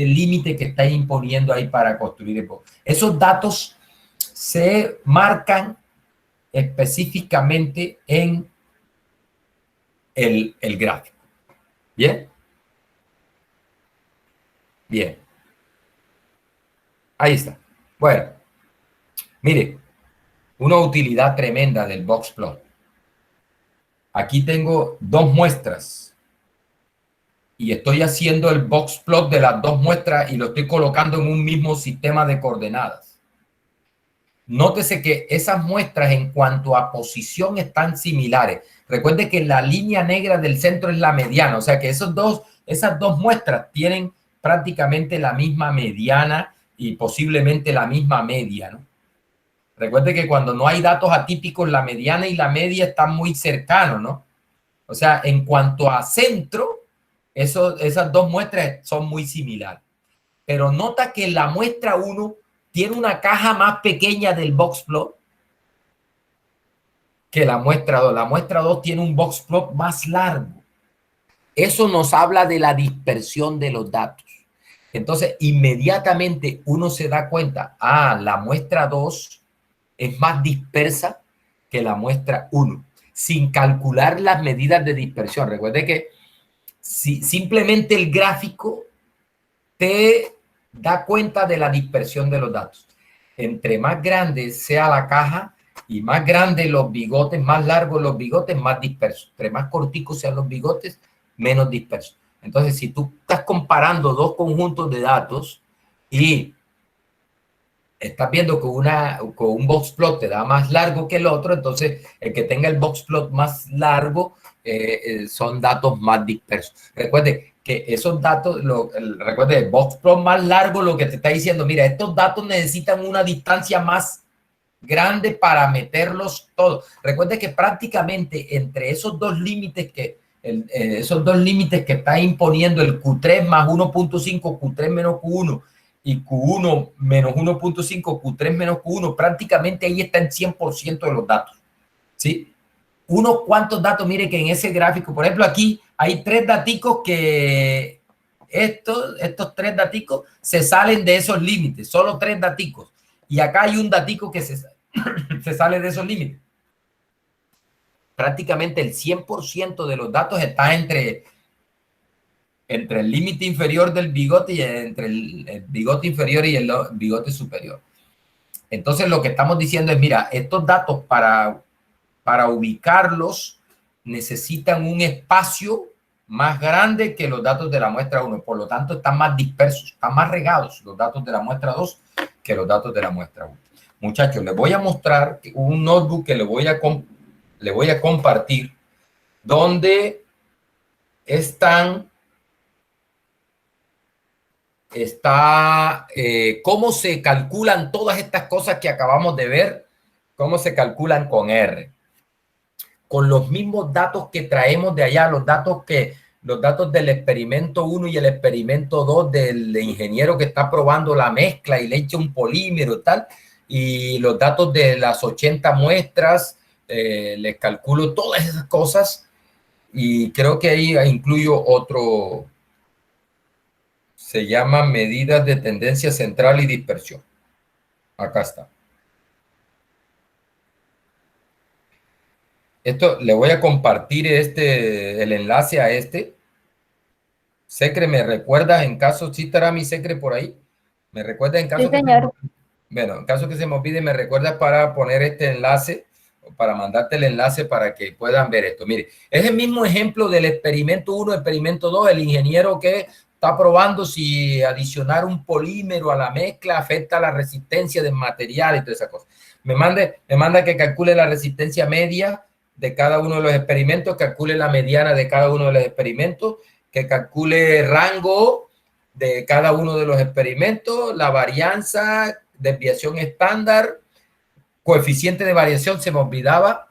límite que está imponiendo ahí para construir el box. Esos datos se marcan específicamente en el gráfico. ¿Bien? Bien. Ahí está. Bueno, mire, una utilidad tremenda del box plot. Aquí tengo dos muestras y estoy haciendo el box plot de las dos muestras y lo estoy colocando en un mismo sistema de coordenadas. Nótese que esas muestras en cuanto a posición están similares. Recuerde que la línea negra del centro es la mediana, o sea que esas dos muestras tienen prácticamente la misma mediana y posiblemente la misma media, ¿no? Recuerde que cuando no hay datos atípicos, la mediana y la media están muy cercanos, ¿no? O sea, en cuanto a centro, esas dos muestras son muy similares. Pero nota que la muestra 1 tiene una caja más pequeña del box plot que la muestra 2. La muestra 2 tiene un box plot más largo. Eso nos habla de la dispersión de los datos. Entonces, inmediatamente uno se da cuenta, la muestra 2 es más dispersa que la muestra 1, sin calcular las medidas de dispersión. Recuerde que si simplemente el gráfico te da cuenta de la dispersión de los datos. Entre más grande sea la caja y más grandes los bigotes, más largos los bigotes, más dispersos. Entre más corticos sean los bigotes, menos dispersos. Entonces, si tú estás comparando dos conjuntos de datos y estás viendo que con un box plot te da más largo que el otro, entonces el que tenga el box plot más largo son datos más dispersos. Recuerde que esos datos, recuerde, el box plot más largo lo que te está diciendo, mira, estos datos necesitan una distancia más grande para meterlos todos. Recuerde que prácticamente entre esos dos límites que está imponiendo el Q3 más 1.5, Q3 menos Q1 y Q1 menos 1.5, Q3 menos Q1, prácticamente ahí está el 100% de los datos, ¿sí? Unos cuantos datos, mire que en ese gráfico, por ejemplo, aquí hay tres daticos que estos tres daticos se salen de esos límites, solo tres daticos. Y acá hay un datico que se sale de esos límites. Prácticamente el 100% de los datos está entre el límite inferior del bigote y entre el bigote inferior y el bigote superior. Entonces lo que estamos diciendo es, mira, estos datos para ubicarlos necesitan un espacio más grande que los datos de la muestra 1. Por lo tanto, están más dispersos, están más regados los datos de la muestra 2 que los datos de la muestra 1. Muchachos, les voy a mostrar un notebook que le voy a compartir donde cómo se calculan todas estas cosas que acabamos de ver, cómo se calculan con R. Con los mismos datos que traemos de allá, los datos del experimento 1 y el experimento 2 del ingeniero que está probando la mezcla y le echa un polímero y tal, y los datos de las 80 muestras, les calculo todas esas cosas y creo que ahí incluyo otro, se llama medidas de tendencia central y dispersión. Acá está. Esto le voy a compartir el enlace a este. Secre, ¿me recuerdas en caso, sí estará mi Secre por ahí? ¿Me recuerda en caso sí, señor? Bueno, en caso que se me olvide, me recuerdas para poner este enlace, para mandarte el enlace para que puedan ver esto. Mire, es el mismo ejemplo del experimento 1, experimento 2, el ingeniero que está probando si adicionar un polímero a la mezcla afecta la resistencia del material y toda esa cosa. Me manda que calcule la resistencia media de cada uno de los experimentos, calcule la mediana de cada uno de los experimentos, que calcule rango de cada uno de los experimentos, la varianza, desviación estándar, coeficiente de variación, se me olvidaba.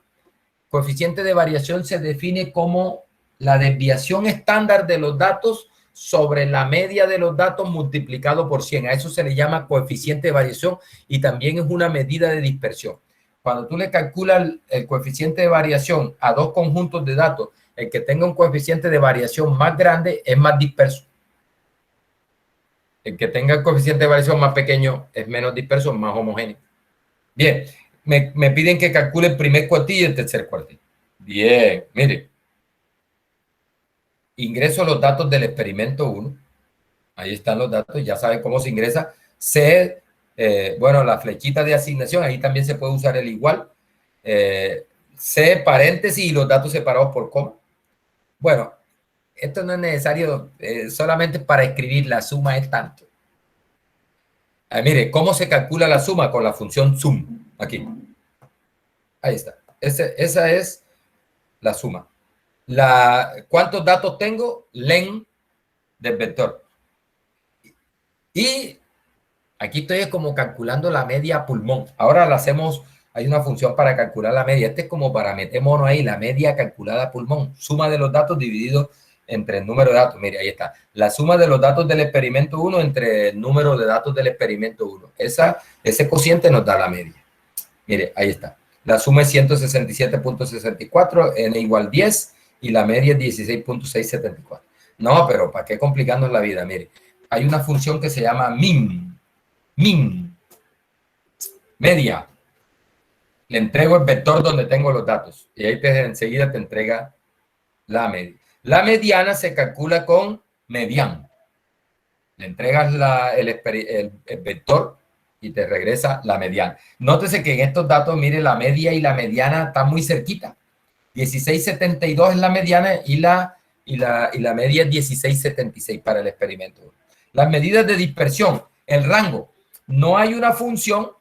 Coeficiente de variación se define como la desviación estándar de los datos sobre la media de los datos multiplicado por 100. A eso se le llama coeficiente de variación y también es una medida de dispersión. Cuando tú le calculas el coeficiente de variación a dos conjuntos de datos, el que tenga un coeficiente de variación más grande es más disperso. El que tenga el coeficiente de variación más pequeño es menos disperso, más homogéneo. Bien, me piden que calcule el primer cuartil y el tercer cuartil. Bien, mire. Ingreso los datos del experimento 1. Ahí están los datos, ya saben cómo se ingresa. C, bueno, la flechita de asignación, ahí también se puede usar el igual. C, paréntesis y los datos separados por coma. Bueno, esto no es necesario, solamente para escribir la suma es tanto. Mire, ¿cómo se calcula la suma? Con la función sum, aquí. Ahí está. Esa es la suma. ¿Cuántos datos tengo? Len del vector. Y aquí estoy como calculando la media pulmón. Ahora la hacemos, hay una función para calcular la media. Este es como para meter mono ahí, la media calculada pulmón. Suma de los datos dividido entre el número de datos. Mire, ahí está. La suma de los datos del experimento 1 entre el número de datos del experimento 1. Ese cociente nos da la media. Mire, ahí está. La suma es 167.64, n igual 10 y la media es 16.674. No, pero ¿para qué complicarnos la vida? Mire, hay una función que se llama min, media. Le entrego el vector donde tengo los datos y ahí enseguida te entrega la media. La mediana se calcula con median. Le entregas el vector y te regresa la mediana. Nótese que en estos datos, mire, la media y la mediana están muy cerquita. 16.72 es la mediana y la media es 16.76 para el experimento. Las medidas de dispersión, el rango. No hay una función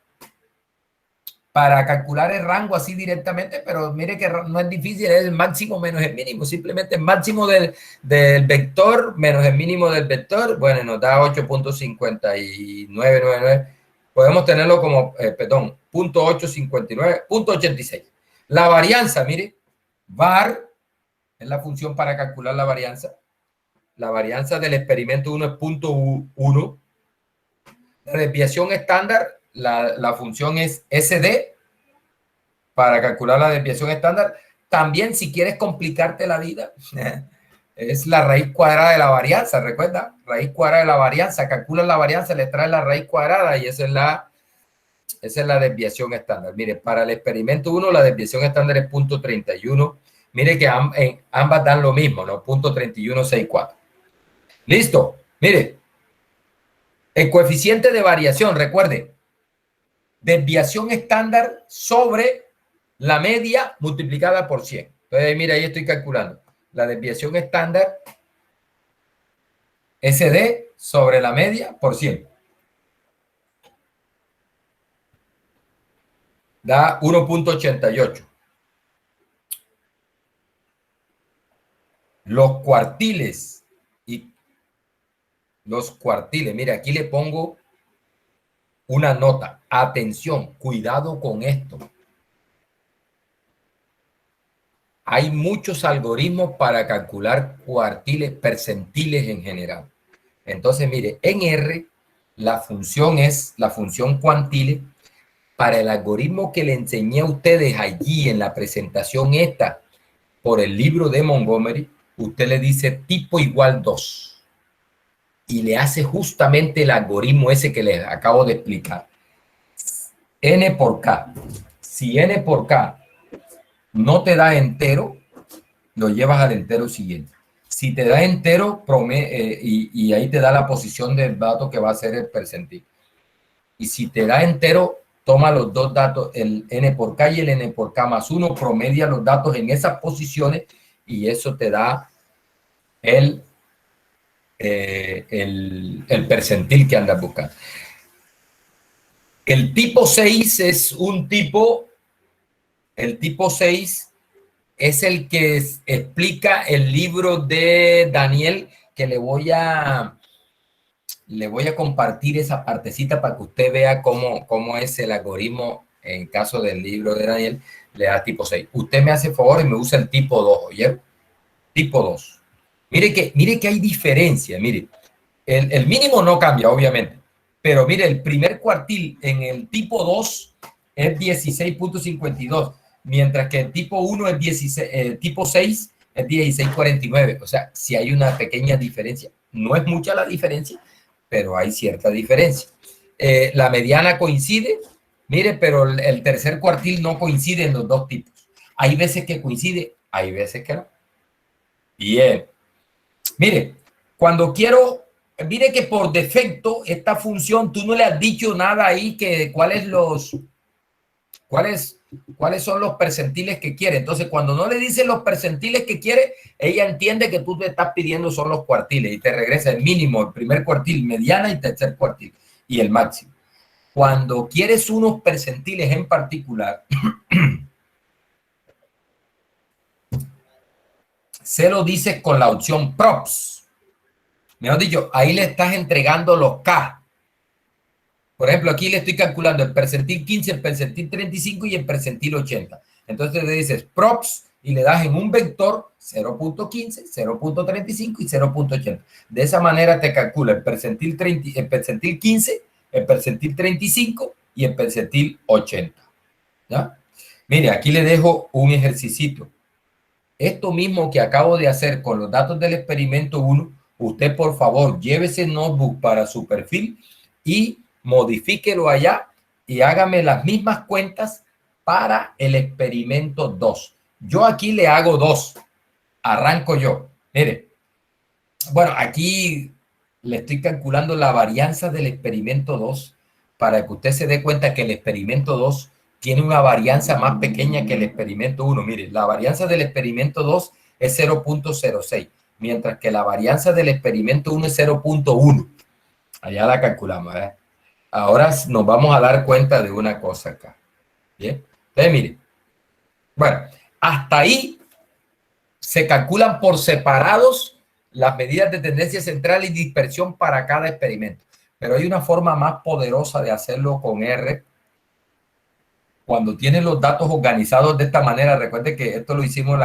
para calcular el rango así directamente, pero mire que no es difícil, es el máximo menos el mínimo. Simplemente el máximo del vector menos el mínimo del vector, bueno, nos da 8.5999. Podemos tenerlo como, perdón, 0.859, 0.86. La varianza, mire, var es la función para calcular la varianza. La varianza del experimento 1 es 0.1. La desviación estándar, la función es SD para calcular la desviación estándar. También, si quieres complicarte la vida, es la raíz cuadrada de la varianza. Recuerda, raíz cuadrada de la varianza. Calcula la varianza, le trae la raíz cuadrada y esa es la desviación estándar. Mire, para el experimento 1, la desviación estándar es 0.31. Mire que ambas dan lo mismo, ¿no? 0.3164. Listo. Mire, el coeficiente de variación, recuerde, desviación estándar sobre la media multiplicada por 100. Entonces, mira, ahí estoy calculando. La desviación estándar SD sobre la media por 100. Da 1.88. Los cuartiles, mira, aquí le pongo una nota. Atención, cuidado con esto. Hay muchos algoritmos para calcular cuartiles, percentiles en general. Entonces, mire, en R, la función es la función cuantile. Para el algoritmo que le enseñé a ustedes allí en la presentación esta, por el libro de Montgomery, usted le dice tipo igual 2 y le hace justamente el algoritmo ese que les acabo de explicar. N por K. Si N por K no te da entero, lo llevas al entero siguiente. Si te da entero, y ahí te da la posición del dato que va a ser el percentil. Y si te da entero, toma los dos datos, el N por K y el N por K más 1, promedia los datos en esas posiciones y eso te da el percentil que andas buscando. El tipo 6 es un tipo, el tipo 6 es el que explica el libro de Daniel, que le voy a compartir esa partecita para que usted vea cómo es el algoritmo en caso del libro de Daniel. Le da tipo 6. Usted me hace favor y me usa el tipo 2, ¿oye? Tipo 2. Mire que hay diferencia, mire. El mínimo no cambia, obviamente. Pero mire, el primer cuartil en el tipo 2 es 16.52, mientras que el tipo 1 es 16, tipo 6 es 16.49. O sea, si hay una pequeña diferencia. No es mucha la diferencia, pero hay cierta diferencia. La mediana coincide, mire, pero el tercer cuartil no coincide en los dos tipos. Hay veces que coincide, hay veces que no. Bien. Mire, cuando quiero, mire que por defecto esta función, tú no le has dicho nada ahí que cuáles son los percentiles que quiere. Entonces, cuando no le dices los percentiles que quiere, ella entiende que tú te estás pidiendo son los cuartiles y te regresa el mínimo, el primer cuartil, mediana y tercer cuartil y el máximo. Cuando quieres unos percentiles en particular, se lo dices con la opción props. Mejor dicho, ahí le estás entregando los K. Por ejemplo, aquí le estoy calculando el percentil 15, el percentil 35 y el percentil 80. Entonces le dices props y le das en un vector 0.15, 0.35 y 0.80. De esa manera te calcula el percentil 30, el percentil 15, el percentil 35 y el percentil 80. ¿Ya? Mire, aquí le dejo un ejercicio. Esto mismo que acabo de hacer con los datos del experimento 1, usted por favor lleve ese notebook para su perfil y modifíquelo allá y hágame las mismas cuentas para el experimento 2. Yo aquí le hago 2. Arranco yo. Mire, bueno, aquí le estoy calculando la varianza del experimento 2 para que usted se dé cuenta que el experimento 2 tiene una varianza más pequeña que el experimento 1. Mire, la varianza del experimento 2 es 0.06, mientras que la varianza del experimento 1 es 0.1. Allá la calculamos, ¿eh? Ahora nos vamos a dar cuenta de una cosa acá. Bien, entonces mire, bueno, hasta ahí se calculan por separados las medidas de tendencia central y dispersión para cada experimento. Pero hay una forma más poderosa de hacerlo con R. Cuando tienen los datos organizados de esta manera, recuerde que esto lo hicimos en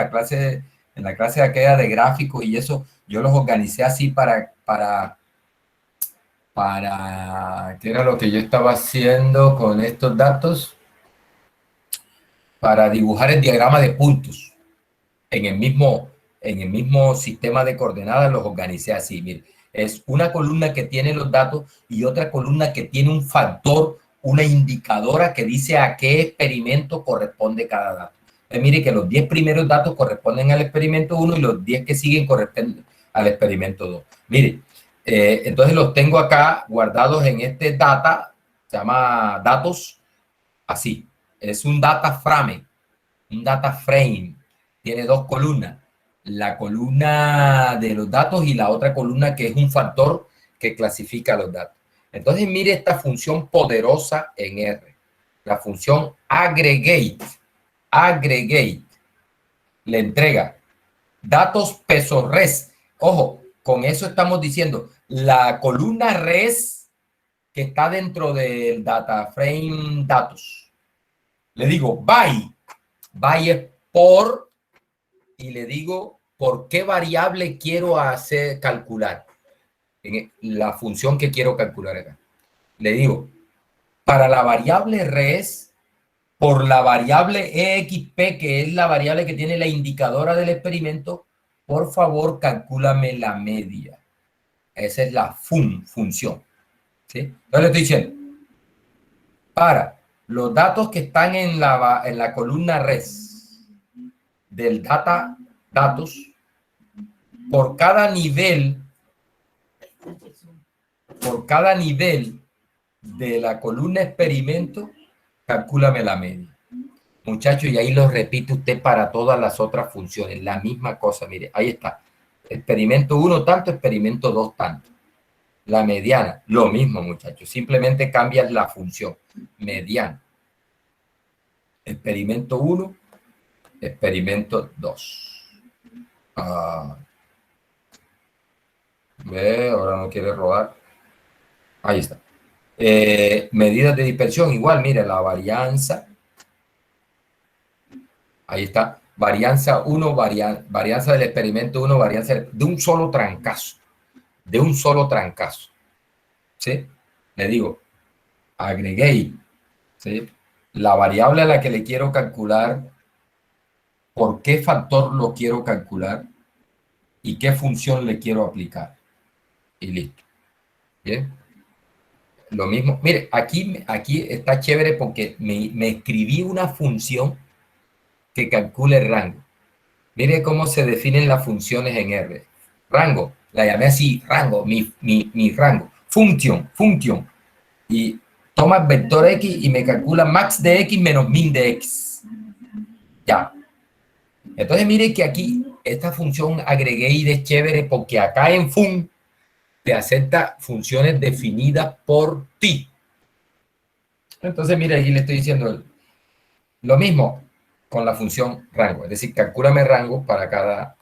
la clase aquella de gráficos y eso, yo los organicé así para ¿qué era lo que yo estaba haciendo con estos datos? Para dibujar el diagrama de puntos en el mismo sistema de coordenadas. Los organicé así. Mire, es una columna que tiene los datos y otra columna que tiene un factor, una indicadora que dice a qué experimento corresponde cada dato. Mire que los 10 primeros datos corresponden al experimento 1 y los 10 que siguen corresponden al experimento 2. Mire, entonces los tengo acá guardados en este data, se llama datos, así. Es un data frame, tiene dos columnas, la columna de los datos y la otra columna que es un factor que clasifica los datos. Entonces mire esta función poderosa en R, la función aggregate, le entrega datos peso res. Ojo, con eso estamos diciendo la columna res que está dentro del data frame datos. Le digo by es por, y le digo por qué variable quiero calcular en la función que quiero calcular acá. Le digo, para la variable res, por la variable exp, que es la variable que tiene la indicadora del experimento, por favor, calcúlame la media. Esa es la función. ¿Sí? Entonces le estoy diciendo, para los datos que están en la columna res del datos, por cada nivel de la columna experimento, calcúlame la media. Muchachos, y ahí lo repite usted para todas las otras funciones, la misma cosa. Mire, ahí está. Experimento 1 tanto, experimento 2 tanto. La mediana, lo mismo, muchachos. Simplemente cambias la función. Mediana. Experimento 1, experimento 2. Ve, ahora no quiere rodar. Ahí está. Medidas de dispersión, igual, mire, la varianza. Ahí está. Varianza 1, varianza del experimento 1, varianza de un solo trancazo. De un solo trancazo. ¿Sí? Le digo, agregué. ¿Sí? La variable a la que le quiero calcular, por qué factor lo quiero calcular y qué función le quiero aplicar. Y listo. Bien. Lo mismo. Mire, aquí está chévere porque me escribí una función que calcule el rango. Mire cómo se definen las funciones en R. Rango, la llamé así, rango, mi rango. Función. Y toma el vector X y me calcula max de X menos min de X. Ya. Entonces mire que aquí esta función agregué y es chévere porque acá en fun te acepta funciones definidas por ti. Entonces mire, aquí le estoy diciendo lo mismo con la función rango. Es decir, calcúlame rango para cada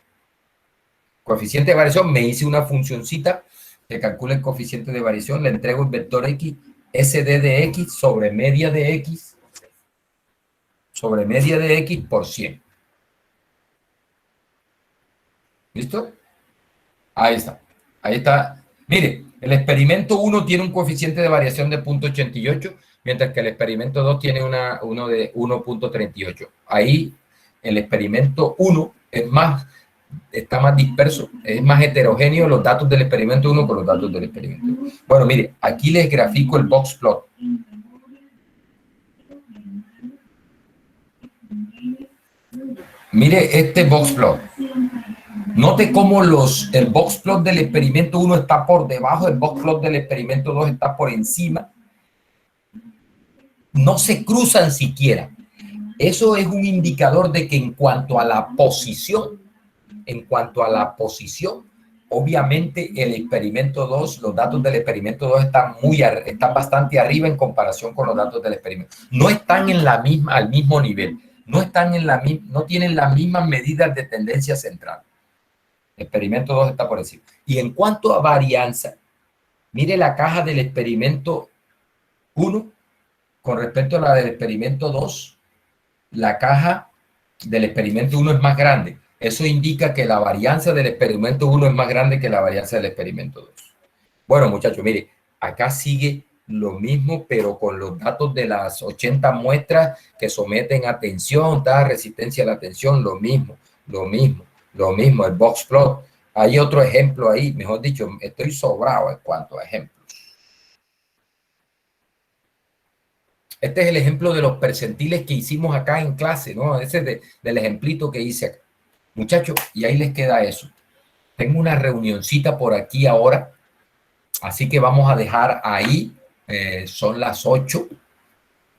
coeficiente de variación. Me hice una funcioncita que calcula el coeficiente de variación. Le entrego el vector X, SD de X sobre media de X por 100. ¿Listo? Ahí está. Ahí está. Mire, el experimento 1 tiene un coeficiente de variación de 0.88, mientras que el experimento 2 tiene uno de 1.38. Ahí el experimento 1 está más disperso, es más heterogéneo los datos del experimento 1 con los datos del experimento 2. Bueno, mire, aquí les grafico el box plot. Mire este box plot. Note cómo el box plot del experimento 1 está por debajo, el box plot del experimento 2 está por encima. No se cruzan siquiera. Eso es un indicador de que en cuanto a la posición, obviamente el experimento 2, los datos del experimento 2 están bastante arriba en comparación con los datos del experimento. No están al mismo nivel, no tienen las mismas medidas de tendencia central. El experimento 2 está por encima. Y en cuanto a varianza, mire la caja del experimento 1 con respecto a la del experimento 2. La caja del experimento 1 es más grande. Eso indica que la varianza del experimento 1 es más grande que la varianza del experimento 2. Bueno, muchachos, mire, acá sigue lo mismo, pero con los datos de las 80 muestras que someten a tensión, resistencia a la tensión, lo mismo, el box plot. Hay otro ejemplo ahí, mejor dicho, estoy sobrado en cuanto a ejemplos. Este es el ejemplo de los percentiles que hicimos acá en clase, ¿no? Ese es del ejemplito que hice acá. Muchachos, y ahí les queda eso. Tengo una reunioncita por aquí ahora, así que vamos a dejar ahí, son las 8.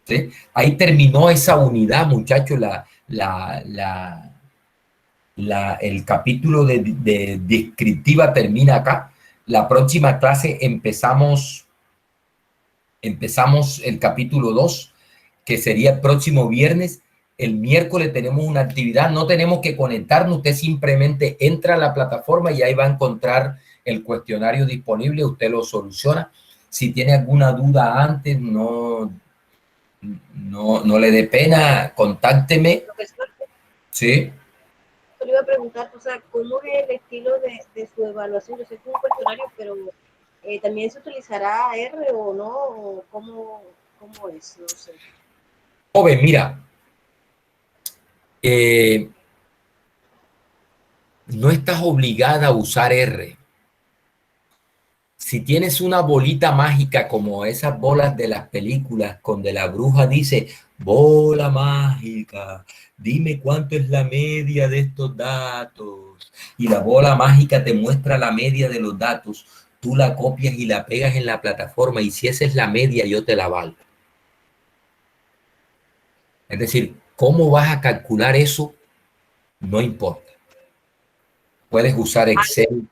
¿Sí? Ahí terminó esa unidad, muchachos, el capítulo de descriptiva termina acá. La próxima clase empezamos el capítulo 2, que sería el próximo viernes. El miércoles tenemos una actividad, no tenemos que conectarnos, usted simplemente entra a la plataforma y ahí va a encontrar el cuestionario disponible, usted lo soluciona. Si tiene alguna duda antes, no le dé pena, contácteme. Profesor, Sí. yo le iba a preguntar, o sea, ¿cómo es el estilo de su evaluación? Yo sé que es un cuestionario, pero ¿también se utilizará R o no? ¿O cómo es? No sé. Joven, mira, no estás obligada a usar R. Si tienes una bolita mágica como esas bolas de las películas, donde la bruja dice, bola mágica, dime cuánto es la media de estos datos. Y la bola mágica te muestra la media de los datos. Tú la copias y la pegas en la plataforma y si esa es la media, yo te la valgo. Es decir, ¿cómo vas a calcular eso? No importa. Puedes usar Excel.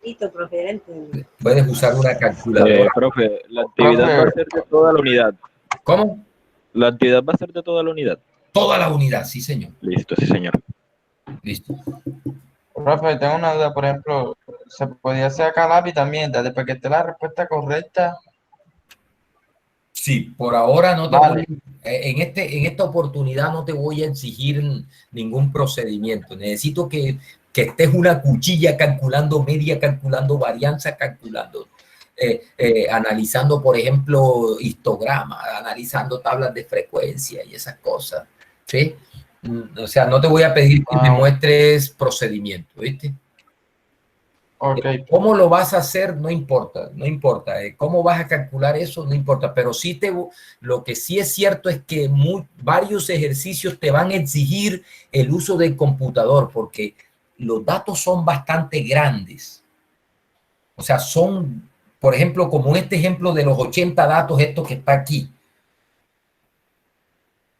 Listo, profe, ya entendí. Puedes usar una calculadora. Profe, la actividad Profe. va a ser de toda la unidad. ¿Cómo? La actividad va a ser de toda la unidad. Toda la unidad, sí, señor. Listo, sí, señor. Listo. Profe, tengo una duda, por ejemplo, ¿se podía sacar lápiz también después que esté la respuesta correcta? Sí, por ahora no te Vale. voy, en esta oportunidad no te voy a exigir ningún procedimiento. Necesito que estés una cuchilla calculando media, calculando varianza, calculando, analizando, por ejemplo, histogramas, analizando tablas de frecuencia y esas cosas. ¿Sí? O sea, no te voy a pedir que me muestres procedimiento, ¿viste? Ok. ¿Cómo lo vas a hacer? No importa, no importa. ¿Cómo vas a calcular eso? No importa. Pero sí lo que sí es cierto es que varios ejercicios te van a exigir el uso del computador porque los datos son bastante grandes. O sea, son, por ejemplo, como este ejemplo de los 80 datos, esto que está aquí.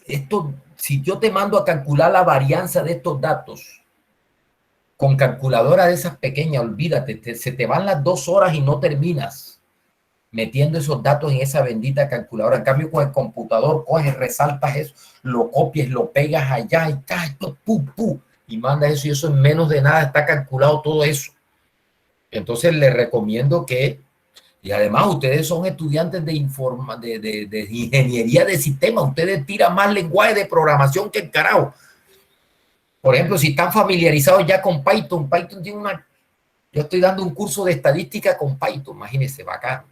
Esto, si yo te mando a calcular la varianza de estos datos, con calculadora de esas pequeñas, olvídate, se te van las 2 horas y no terminas metiendo esos datos en esa bendita calculadora. En cambio, con el computador coges, resaltas eso, lo copias, lo pegas allá y y mandas eso y eso en menos de nada está calculado todo eso. Entonces les recomiendo que, y además ustedes son estudiantes de ingeniería de sistemas, ustedes tiran más lenguaje de programación que el carajo. Por ejemplo, si están familiarizados ya con Python, Python tiene yo estoy dando un curso de estadística con Python, imagínense, bacán.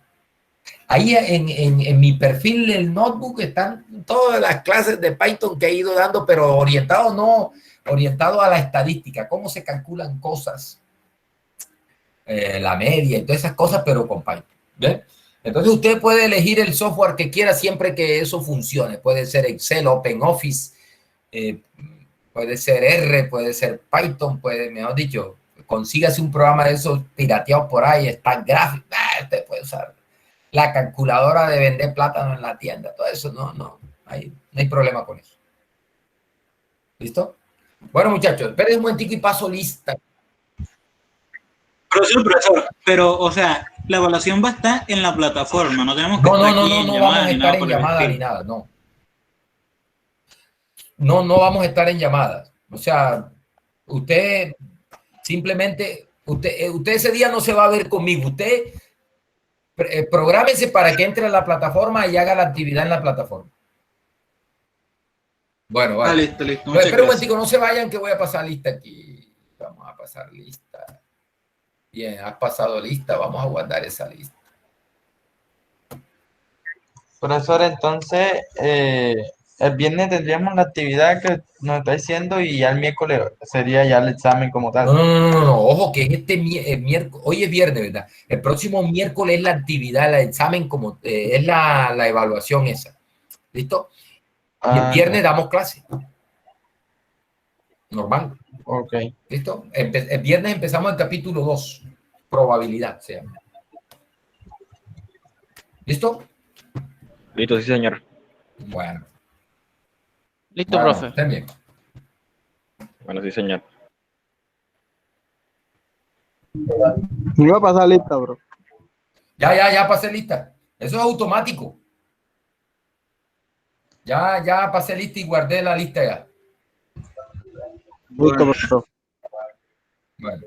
Ahí en mi perfil del notebook están todas las clases de Python que he ido dando, pero orientado a la estadística, cómo se calculan cosas, la media y todas esas cosas, pero con Python. ¿Ven? Entonces usted puede elegir el software que quiera siempre que eso funcione. Puede ser Excel, OpenOffice, puede ser R, puede ser Python, mejor dicho, consígase un programa de esos pirateados por ahí, está gráfico, usted puede usar la calculadora de vender plátano en la tienda, todo eso, no hay problema con eso. ¿Listo? Bueno, muchachos, esperen un momentico y paso lista. Profesor, pero, o sea, la evaluación va a estar en la plataforma, no tenemos que estar aquí en No llamada vamos a ni estar nada en por el llamada ni estilo. nada, no. No vamos a estar en llamadas. O sea, usted simplemente, usted ese día no se va a ver conmigo. Usted prográmese para que entre a la plataforma y haga la actividad en la plataforma. Bueno, vale. Listo. Pero espera un momentico, no se vayan que voy a pasar lista aquí. Vamos a pasar lista. Bien, has pasado lista, vamos a guardar esa lista. Profesor, entonces, el viernes tendríamos la actividad que nos está diciendo y ya el miércoles sería ya el examen como tal. No, ojo que miércoles, hoy es viernes, ¿verdad? El próximo miércoles es la actividad, el examen, como es la evaluación esa. ¿Listo? Y el viernes damos clase. Normal. Ok. ¿Listo? El viernes empezamos el capítulo 2, probabilidad se llama. ¿Listo? Listo, sí, señor. Bueno. Listo, profe. Estén bien. Bueno, sí, señor. Me iba a pasar lista, bro. Ya pasé lista. Eso es automático. Ya pasé lista y guardé la lista ya. Listo, bro. Bueno.